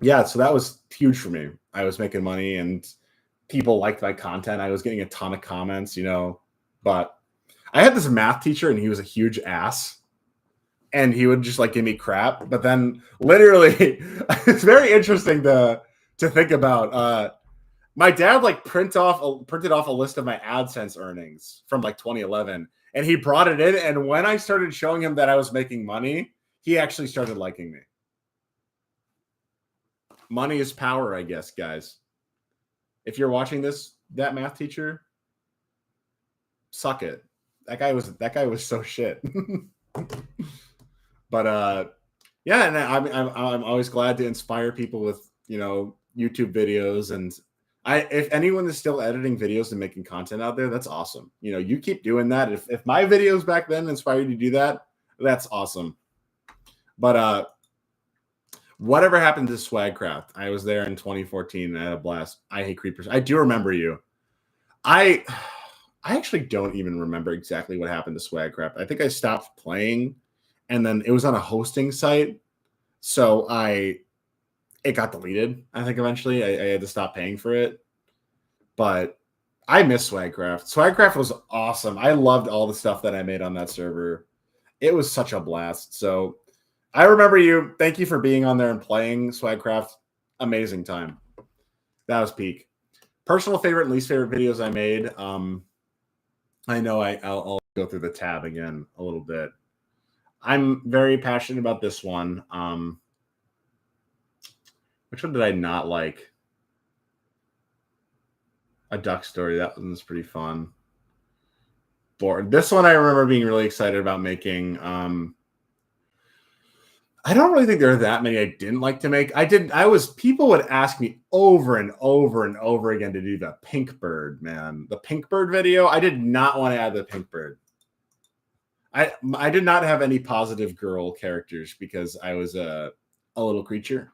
yeah, so that was huge for me. I was making money and people liked my content. I was getting a ton of comments, you know. But I had this math teacher and he was a huge ass. And he would just like give me crap. But then literally, it's very interesting to think about. My dad like printed off a list of my AdSense earnings from like 2011. And he brought it in. And when I started showing him that I was making money, he actually started liking me. Money is power, I guess, guys. If you're watching this, that math teacher, suck it. That guy was so shit. But yeah, and I'm always glad to inspire people with, you know, YouTube videos. And if anyone is still editing videos and making content out there, that's awesome. You know, you keep doing that. If my videos back then inspired you to do that, that's awesome. But whatever happened to Swagcraft? I was there in 2014 and I had a blast. I hate creepers. I do remember you. I actually don't even remember exactly what happened to Swagcraft. I think I stopped playing and then it was on a hosting site. So it got deleted. I think eventually I had to stop paying for it. But I miss Swagcraft. Swagcraft was awesome. I loved all the stuff that I made on that server. It was such a blast. So I remember you. Thank you for being on there and playing Swagcraft. Amazing time. That was peak. Personal favorite and least favorite videos I made. I know I'll go through the tab again a little bit. I'm very passionate about this one. Which one did I not like? A Duck Story. That one was pretty fun. Bored. This one I remember being really excited about making. I don't really think there are that many I didn't like to make. People would ask me over and over and over again to do the Pink Bird, man. The Pink Bird video. I did not want to add the Pink Bird. I did not have any positive girl characters because I was a little creature.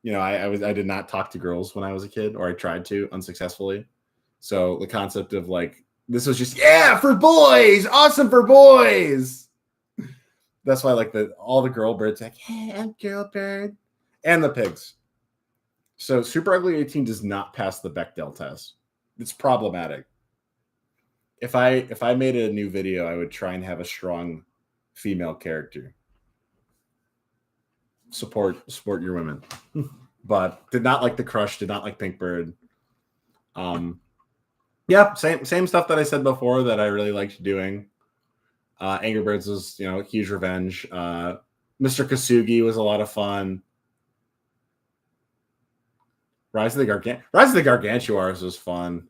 You know, I did not talk to girls when I was a kid, or I tried to unsuccessfully. So the concept of like, this was just, yeah, for boys, awesome for boys. That's why like all the girl birds like, hey, I'm girl bird, and the pigs. So Super Ugly 18 does not pass the Bechdel test. It's problematic. If I made a new video, I would try and have a strong female character. Support your women. But did not like the Crush, did not like Pink Bird. Yeah, same stuff that I said before that I really liked doing. Angry Birds was, you know, huge revenge. Mr. Kasugi was a lot of fun. Rise of the Gargantuars was fun.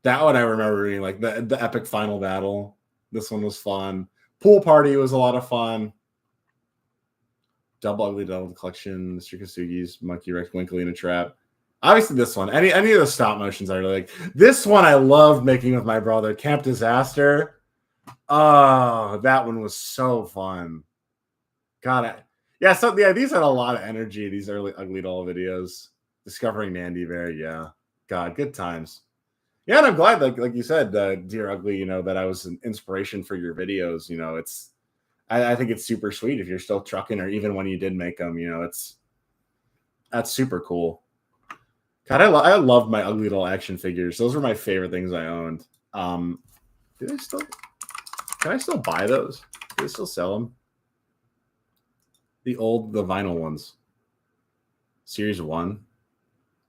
That one I remember being like the epic final battle. This one was fun. Pool Party was a lot of fun. Double Ugly Double Collection, Mr. Kasugi's Monkey Rex Winkly in a Trap. Obviously, this one. Any of the stop motions I really like. This one I loved making with my brother. Camp Disaster. Oh, that one was so fun. God, yeah. So yeah, these had a lot of energy. These early Ugly Doll videos. Discovering Mandy Bear. Yeah. God, good times. Yeah, and I'm glad, like you said, Dear Ugly, that I was an inspiration for your videos. I think it's super sweet if you're still trucking, or even when you did make them. That's super cool. God, I loved my Ugly Doll action figures. Those were my favorite things I owned. Can I still buy those? Do they still sell them? The vinyl ones. Series 1.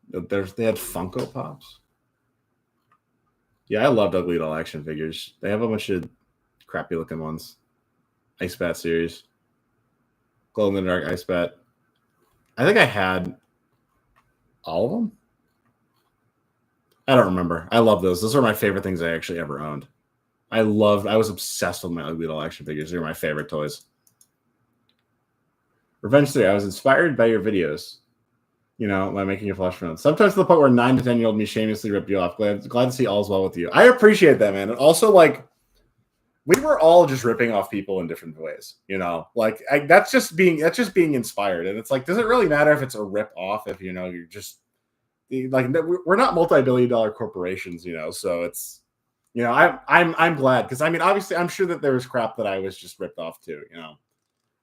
They had Funko Pops. Yeah, I loved Ugly Doll action figures. They have a bunch of crappy looking ones. Ice Bat series. Glow in the Dark Ice Bat. I think I had all of them. I don't remember. I love those. Those are my favorite things I actually ever owned. I was obsessed with my Ugly Doll action figures. They were my favorite toys. Revenge 3. I was inspired by your videos. By making a flash film. Sometimes to the point where 9 to 10-year-old me shamelessly ripped you off. Glad to see all's well with you. I appreciate that, man. And also, we were all just ripping off people in different ways. That's just being inspired. And it's like, does it really matter if it's a rip off? If you're just we're not multi-billion-dollar corporations, so it's I'm glad, because obviously I'm sure that there was crap that I was just ripped off too.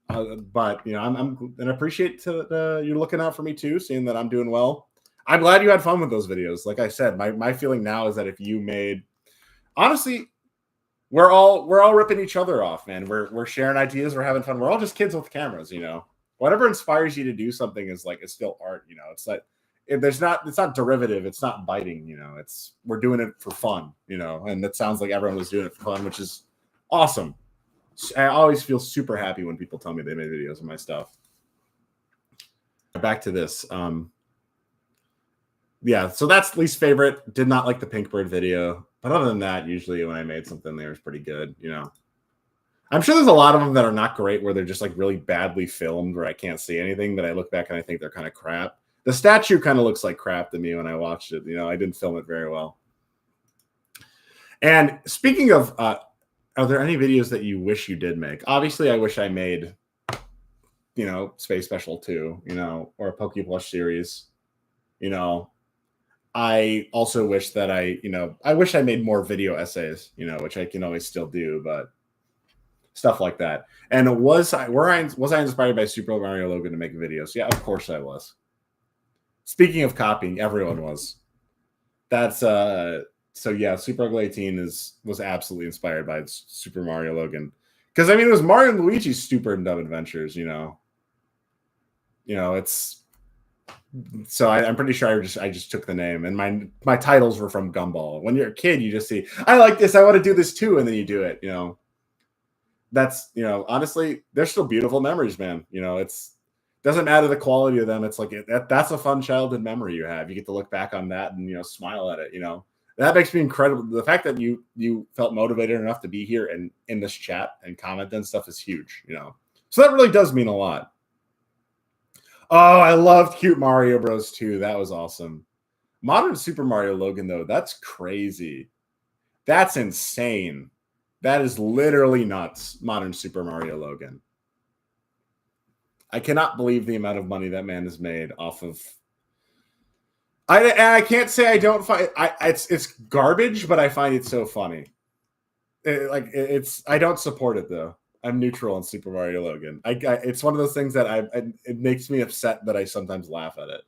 But I'm and appreciate you're looking out for me too, seeing that I'm doing well. I'm glad you had fun with those videos. Like I said, my feeling now is that if you made, honestly, we're all ripping each other off, man. We're sharing ideas, we're having fun. We're all just kids with cameras, Whatever inspires you to do something is it's still art, It's like it's not derivative, it's not biting, we're doing it for fun, and it sounds like everyone was doing it for fun, which is awesome. I always feel super happy when people tell me they made videos of my stuff. Back to this. Yeah, so that's least favorite. Did not like the Pink Bird video. But other than that, usually when I made something, they was pretty good, I'm sure there's a lot of them that are not great, where they're just really badly filmed, where I can't see anything, but I look back and I think they're kind of crap. The statue kind of looks like crap to me when I watched it. I didn't film it very well. And speaking of... are there any videos that you wish you did make? Obviously, I wish I made, Space Special 2, or a Poke Plush series. I also wish that I wish I made more video essays, which I can always still do, but stuff like that. And was I inspired by Super Mario Logan to make videos? Yeah, of course I was. Speaking of copying, everyone was. That's So yeah, Super Ugly 18 was absolutely inspired by Super Mario Logan, because it was Mario and Luigi's Stupid and Dumb Adventures. It's so I'm pretty sure I just took the name, and my titles were from Gumball. When you're a kid, you just see, I like this, I want to do this too, and then you do it. That's honestly, they're still beautiful memories, man. It's doesn't matter the quality of them. It's like that's a fun childhood memory you have. You get to look back on that and smile at it. That makes me incredible. The fact that you felt motivated enough to be here and in this chat and comment and stuff is huge, So that really does mean a lot. Oh, I loved Cute Mario Bros. 2. That was awesome. Modern Super Mario Logan, though, that's crazy. That's insane. That is literally nuts. Modern Super Mario Logan. I cannot believe the amount of money that man has made off of. I can't say I don't find it's garbage, but I find it so funny. I don't support it though. I'm neutral on Super Mario Logan. It's one of those things that it makes me upset that I sometimes laugh at it.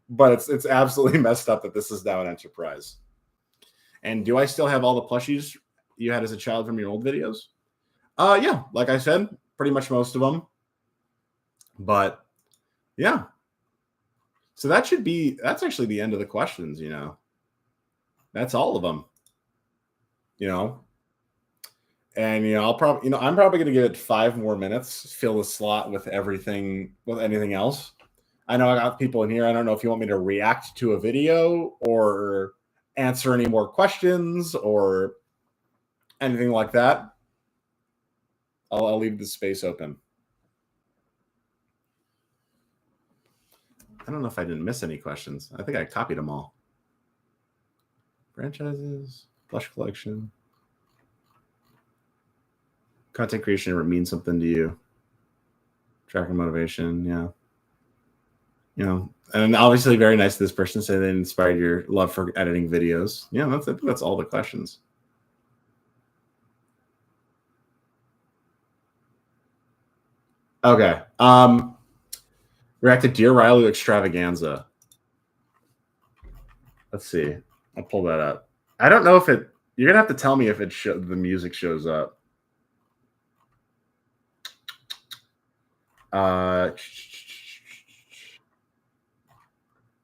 But it's absolutely messed up that this is now an enterprise. And do I still have all the plushies you had as a child from your old videos? Yeah, like I said, pretty much most of them. But yeah. So that's actually the end of the questions, That's all of them. And I'm probably going to give it 5 more minutes, fill the slot with anything else. I know I got people in here. I don't know if you want me to react to a video or answer any more questions or anything like that. I'll leave the space open. I don't know if I didn't miss any questions. I think I copied them all. Franchises, plush collection, content creation ever mean something to you? Tracker motivation, yeah. You know, and obviously very nice of this person to say they inspired your love for editing videos. Yeah, that's all the questions. Okay. React to Dear Rylu Extravaganza. Let's see. I'll pull that up. I don't know if it. You're gonna have to tell me if the music shows up.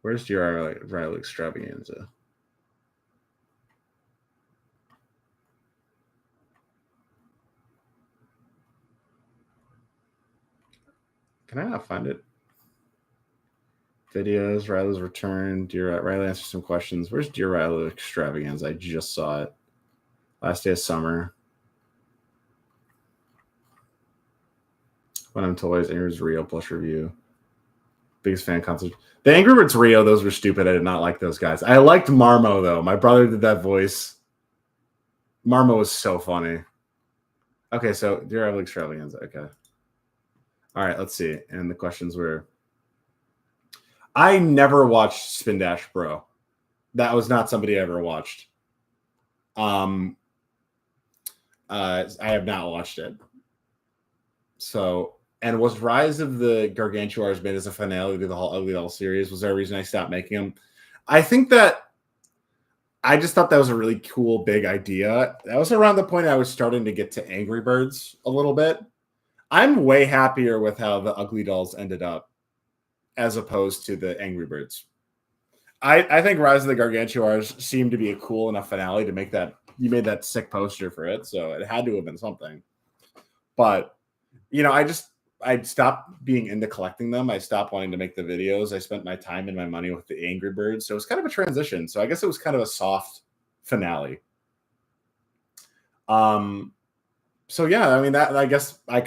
Where's Dear Rylu Extravaganza? Can I not find it? Videos, Rylu's return. Dear Rylu answers some questions. Where's Dear Rylu Extravaganza? I just saw it. Last day of summer. When I'm Toys, Angry Birds Rio plus review. Biggest fan concert. The Angry Birds Rio, those were stupid. I did not like those guys. I liked Marmo, though. My brother did that voice. Marmo was so funny. Okay, so Dear Rylu Extravaganza. Okay. All right, let's see. And the questions were... I never watched Spin Dash Bro. That was not somebody I ever watched. I have not watched it. So, and was Rise of the Gargantuars made as a finale to the whole Ugly Doll series? Was there a reason I stopped making them? I think that I just thought that was a really cool, big idea. That was around the point I was starting to get to Angry Birds a little bit. I'm way happier with how the Ugly Dolls ended up as opposed to the Angry Birds. I think Rise of the Gargantuars seemed to be a cool enough finale to make that. You made that sick poster for it, so it had to have been something. But, you know, I stopped being into collecting them. I stopped wanting to make the videos. I spent my time and my money with the Angry Birds. So it was kind of a transition. So I guess it was kind of a soft finale. So yeah, I mean that I guess they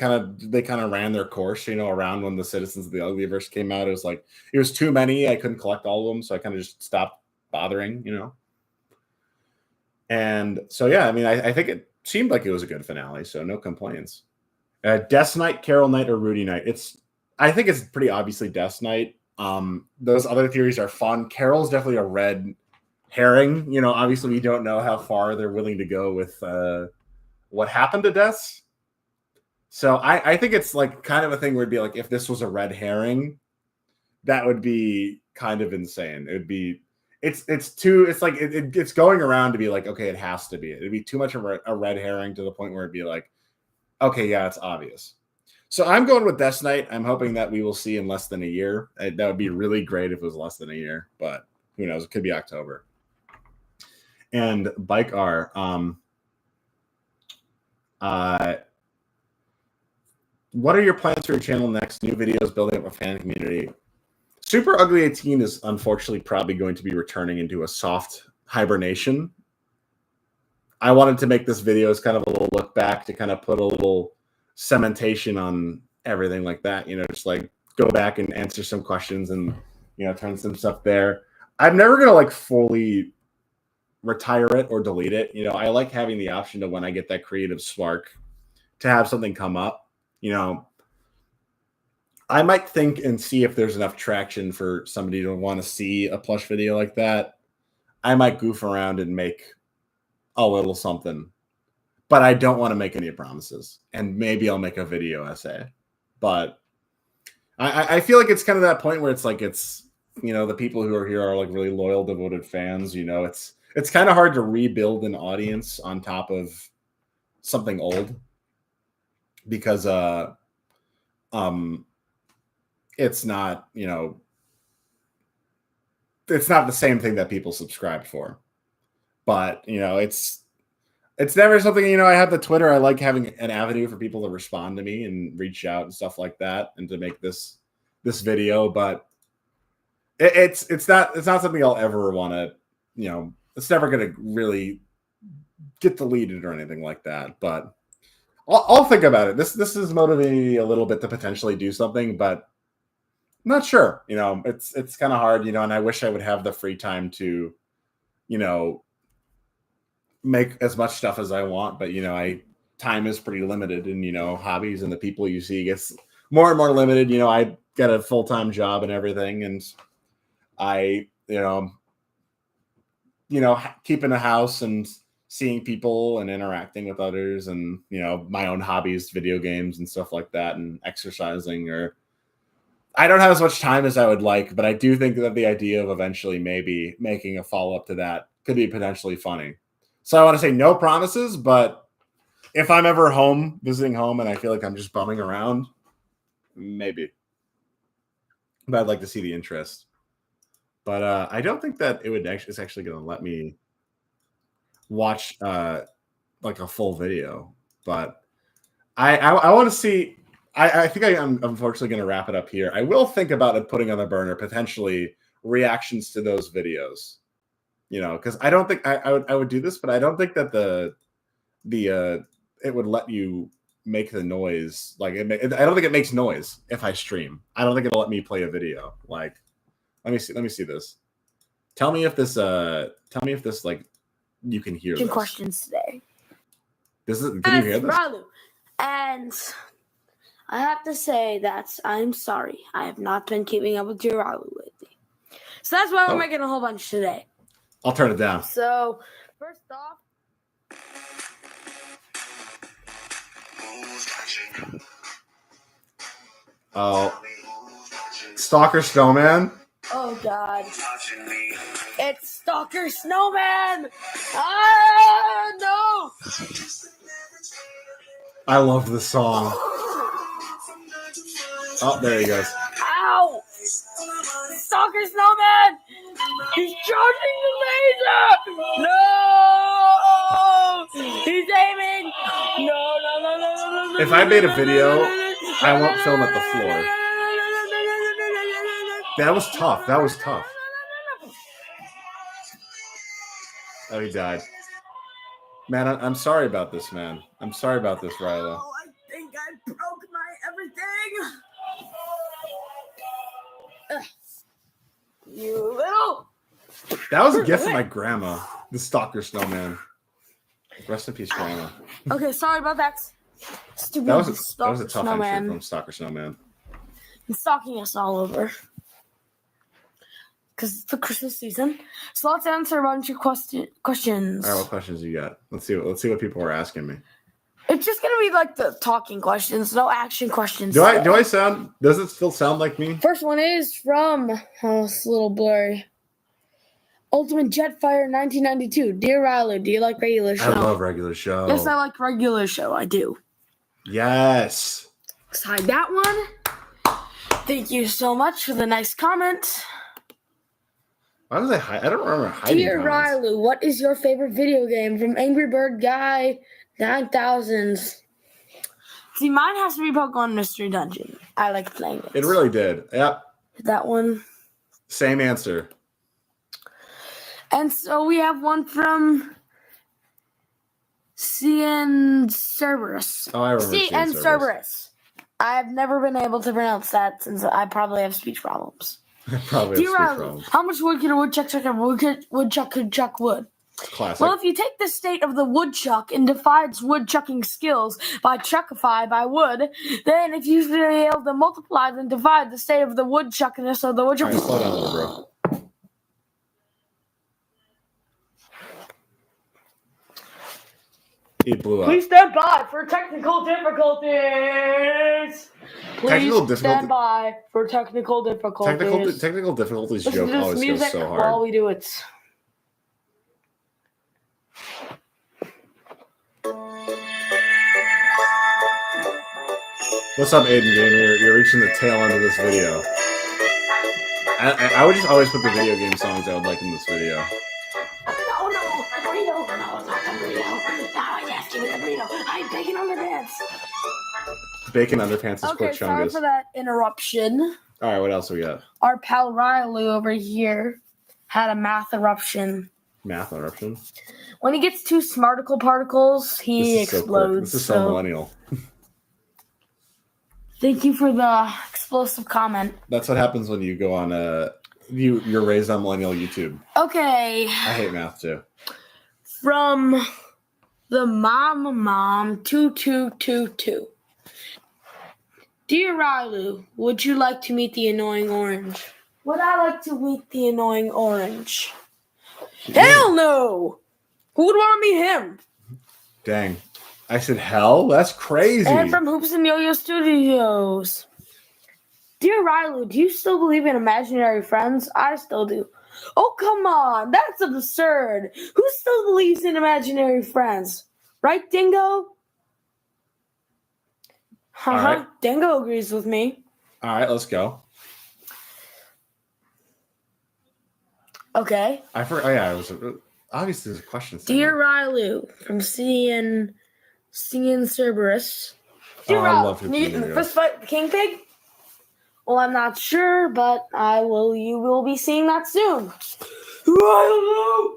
kind of ran their course, you know, around when the Citizens of the Uglyverse came out. It was like it was too many. I couldn't collect all of them, so I kind of just stopped bothering, you know. And so yeah, I mean, I think it seemed like it was a good finale, so no complaints. Death Knight, Carol Knight, or Rudy Knight. I think it's pretty obviously Death Knight. Those other theories are fun. Carol's definitely a red herring. You know, obviously we don't know how far they're willing to go with what happened to Death. So I think it's like kind of a thing where it'd be like if this was a red herring, that would be kind of insane. It would be it's going around to be like, okay, it has to be. It'd be too much of a red herring to the point where it'd be like, okay, yeah, it's obvious. So I'm going with Death Knight. I'm hoping that we will see in less than a year. That would be really great if it was less than a year, but who knows? It could be October. And Bike R. What are your plans for your channel next? New videos, building up a fan community. Super Ugly 18 is unfortunately probably going to be returning into a soft hibernation. I wanted to make this video as kind of a little look back to kind of put a little cementation on everything like that. You know, just like go back and answer some questions and, you know, turn some stuff there. I'm never going to like fully retire it or delete it. You know, I like having the option to when I get that creative spark to have something come up. You know, I might think and see if there's enough traction for somebody to want to see a plush video like that. I might goof around and make a little something, but I don't want to make any promises. And maybe I'll make a video essay, but I feel like it's kind of that point where it's like, you know, the people who are here are like really loyal, devoted fans. You know, it's kind of hard to rebuild an audience on top of something old because, it's not, you know, it's not the same thing that people subscribed for, but you know, it's never something, you know, I have the Twitter. I like having an avenue for people to respond to me and reach out and stuff like that and to make this video, but it's not something I'll ever want to, you know, it's never going to really get deleted or anything like that, but I'll think about it. This is motivating me a little bit to potentially do something, but not sure. It's kind of hard, and I wish I would have the free time to, you know, make as much stuff as I want, but I time is pretty limited, and hobbies and the people you see gets more and more limited. I got a full-time job and everything, and I keeping a house and seeing people and interacting with others, and my own hobbies, video games and stuff like that, and exercising. Or I don't have as much time as I would like, but I do think that the idea of eventually maybe making a follow-up to that could be potentially funny. So I want to say no promises, but if I'm ever visiting home, and I feel like I'm just bumming around, maybe. But I'd like to see the interest. But I don't think that it's actually going to let me watch like a full video. But I want to see. I think I'm unfortunately going to wrap it up here. I will think about it putting on the burner potentially reactions to those videos. Because I don't think I would do this, but I don't think that the it would let you make the noise. Like I don't think it makes noise if I stream. I don't think it'll let me play a video. Like, let me see this. Tell me if this like you can hear this. Questions today. Can you hear this? Ralu. And I have to say that I'm sorry. I have not been keeping up with your Ralu lately. So that's why we're making a whole bunch today. I'll turn it down. So, first off, oh, Stalker Snowman. Oh God, it's Stalker Snowman! Ah, no! I love the song. Oh, there he goes. Ow! Stalker Snowman! He's charging the laser! No! He's aiming! No. If I made a video, I won't film at the floor. That was tough. Oh, he died. Man, I'm sorry about this, man. I'm sorry about this, Ryla. Oh, I think I broke my everything! You little... That was a gift from my grandma, the Stalker Snowman. Rest in peace, grandma. Okay, sorry about that. Stupid That was a tough Snowman. entry from Stalker Snowman. He's stalking us all over. Because it's the Christmas season. So let's answer a bunch of questions. All right, what questions you got? Let's see what people are asking me. It's just gonna be like the talking questions, no action questions. Does it still sound like me? First one is from it's a little blurry. Ultimate Jetfire 1992. Dear Ryler, do you like regular show? I love regular show. Yes, I like regular show. I do. Yes. Side that one. Thank you so much for the nice comment. Why was I don't remember hiding. Dear comments. Rylu, what is your favorite video game? From Angry Bird Guy 9000. See, mine has to be Pokemon Mystery Dungeon. I like playing it. It really did. Yep. That one. Same answer. And so we have one from CN Cerberus. Oh, I remember CN Cerberus. I've never been able to pronounce that since I probably have speech problems. Probably Dear Rylu, how much wood can a woodchuck chuck? Woodchuck could chuck wood. Classic. Well, if you take the state of the woodchuck and divide its woodchucking skills by chuckify by wood, then if you fail to multiply and divide the state of the woodchuckiness of the woodchuck. All right, slow down a little, bro. He blew up. Please stand by for technical difficulties. Please stand by for technical difficulties. Technical difficulties Listen joke to this always music goes so hard. while we do it. What's up, Aiden Gamer? You're reaching the tail end of this video. I would just always put the video game songs I would like in this video. No, a burrito. No, not a burrito. No, yes, give me the burrito. I'm bacon underpants. Bacon underpants is Okay, quick sorry chungus. for that interruption. All right, what else we got? Our pal Riley over here had a math eruption. Math eruption? When he gets two smarticle particles, he explodes. This is so millennial. Thank you for the explosive comment. That's what happens when you go on you're raised on millennial YouTube. Okay. I hate math too. From the mom 2222. Dear Rylu, would you like to meet the annoying orange? Would I like to meet the annoying orange? Hell no! Who would want to meet him? Dang. I said hell? That's crazy. And from Hoops and Yo-Yo Studios. Dear Rylu, do you still believe in imaginary friends? I still do. Oh, come on. That's absurd. Who still believes in imaginary friends? Right, Dingo? All right. Dingo agrees with me. All right, let's go. Okay. I forgot. Oh, yeah, it was obviously there's a question. Dear Rylu, from Cian Cerberus. Dear I Rylu, love can you get in the Hoops and fist fight with the King Pig? Well, I'm not sure, but you will be seeing that soon. Rylu,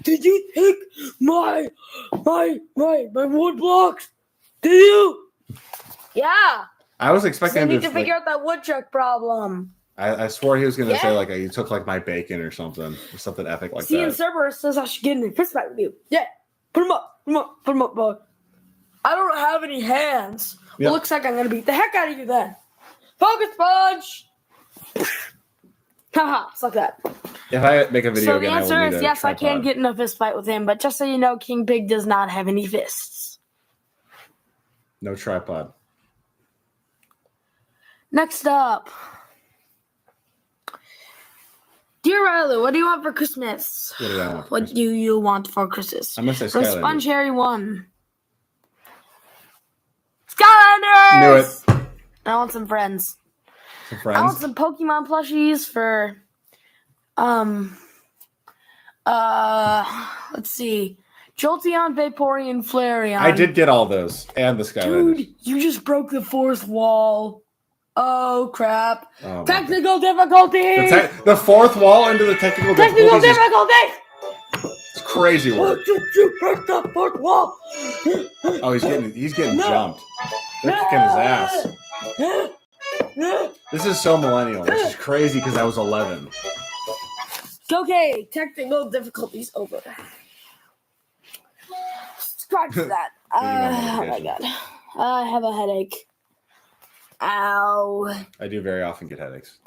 did you take my wood blocks? Did you? Yeah. I was expecting I him need to to figure out that woodchuck problem. I swore he was going to say Yeah. like you took like my bacon or something epic like Cian that. Cerberus says I should get in a fist fight with you. Yeah. Put him up, bud. I don't have any hands. Yep. Well, looks like I'm going to beat the heck out of you then. Focus punch! Haha, it's like that. If I make a video So the again, I will answer need is a yes, I can tripod. get in a fist fight with him, but just so you know, King Pig does not have any fists. No tripod. Next up. Dear Rylu, what do you want for Christmas? What did I want? What do you want for Christmas? I'm gonna say From Skylanders. Sponge Harry 1. Skylanders! Knew it. I want some friends. Some I want friends. some Pokemon plushies for let's see. Jolteon, Vaporeon, Flareon. I did get all those and the Skylanders. Dude, you just broke the fourth wall. Oh crap. Oh, my Technical difficulty! the fourth wall into the technical Technical difficulties is difficulty! it's crazy Why work. did you break the fourth wall? Oh, he's getting No. jumped. They're kicking his ass. This is so millennial, which is crazy because I was 11. Okay, technical difficulties over. Subscribe to that. Oh my god. I have a headache. Ow. I do very often get headaches.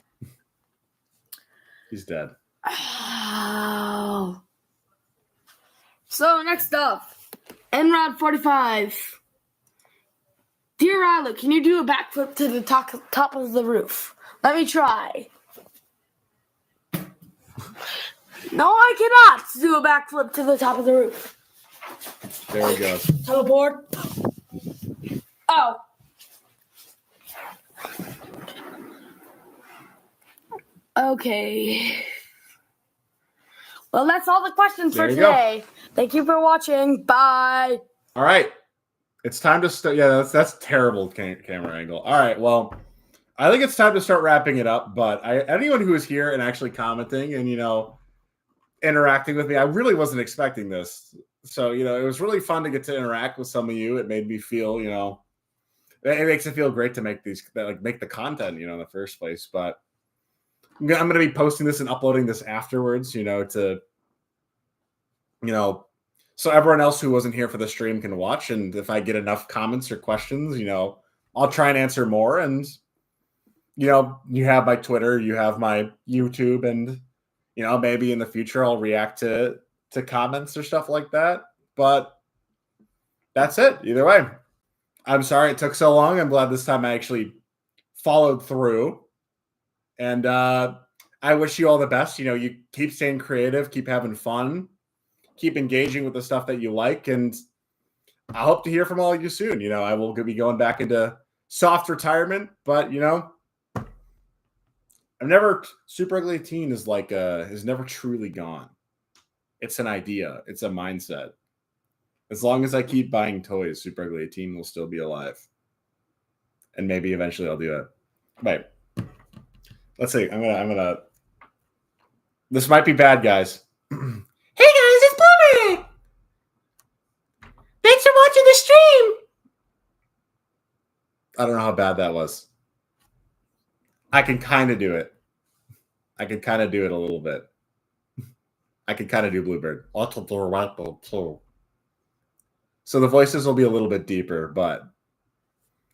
He's dead. Ow. So next up, Enrod 45. Dear Rylu, can you do a backflip to the top of the roof? Let me try. No, I cannot do a backflip to the top of the roof. There he goes. Teleport. Oh. Okay. Well, that's all the questions There for you go. today. Thank you for watching. Bye. All right. It's time to start. Yeah, that's terrible camera angle. All right. Well, I think it's time to start wrapping it up. But anyone who is here and actually commenting and, interacting with me, I really wasn't expecting this. So, it was really fun to get to interact with some of you. It made me feel, it makes it feel great to make make the content, in the first place. But I'm going to be posting this and uploading this afterwards, so everyone else who wasn't here for the stream can watch. And if I get enough comments or questions, I'll try and answer more. And, you have my Twitter, you have my YouTube, and, maybe in the future I'll react to comments or stuff like that. But that's it. Either way, I'm sorry it took so long. I'm glad this time I actually followed through. And I wish you all the best. You keep staying creative, keep having fun, keep engaging with the stuff that you like. And I hope to hear from all of you soon. I will be going back into soft retirement, but, Super Ugly Teen is is never truly gone. It's an idea. It's a mindset. As long as I keep buying toys, Super Ugly Teen will still be alive. And maybe eventually I'll do it. Wait. Let's see. I'm gonna. This might be bad, guys. Hey guys, it's Bloomer. Thanks for watching the stream. I don't know how bad that was. I can kind of do it. I can kind of do it a little bit. I can kind of do Bluebird. So the voices will be a little bit deeper, but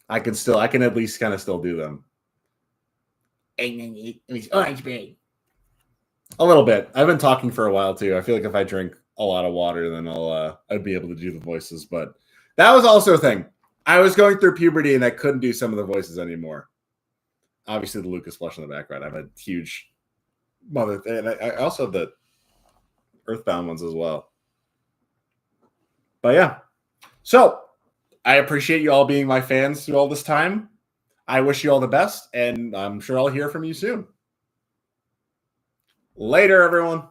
I can at least kind of still do them. And then it was Orangeberry. A little bit. I've been talking for a while too. I feel like if I drink a lot of water, then I'd be able to do the voices. But that was also a thing. I was going through puberty and I couldn't do some of the voices anymore. Obviously, the Lucas flush in the background. I have a huge mother, and I also have the Earthbound ones as well. But yeah, so I appreciate you all being my fans through all this time. I wish you all the best, and I'm sure I'll hear from you soon. Later, everyone.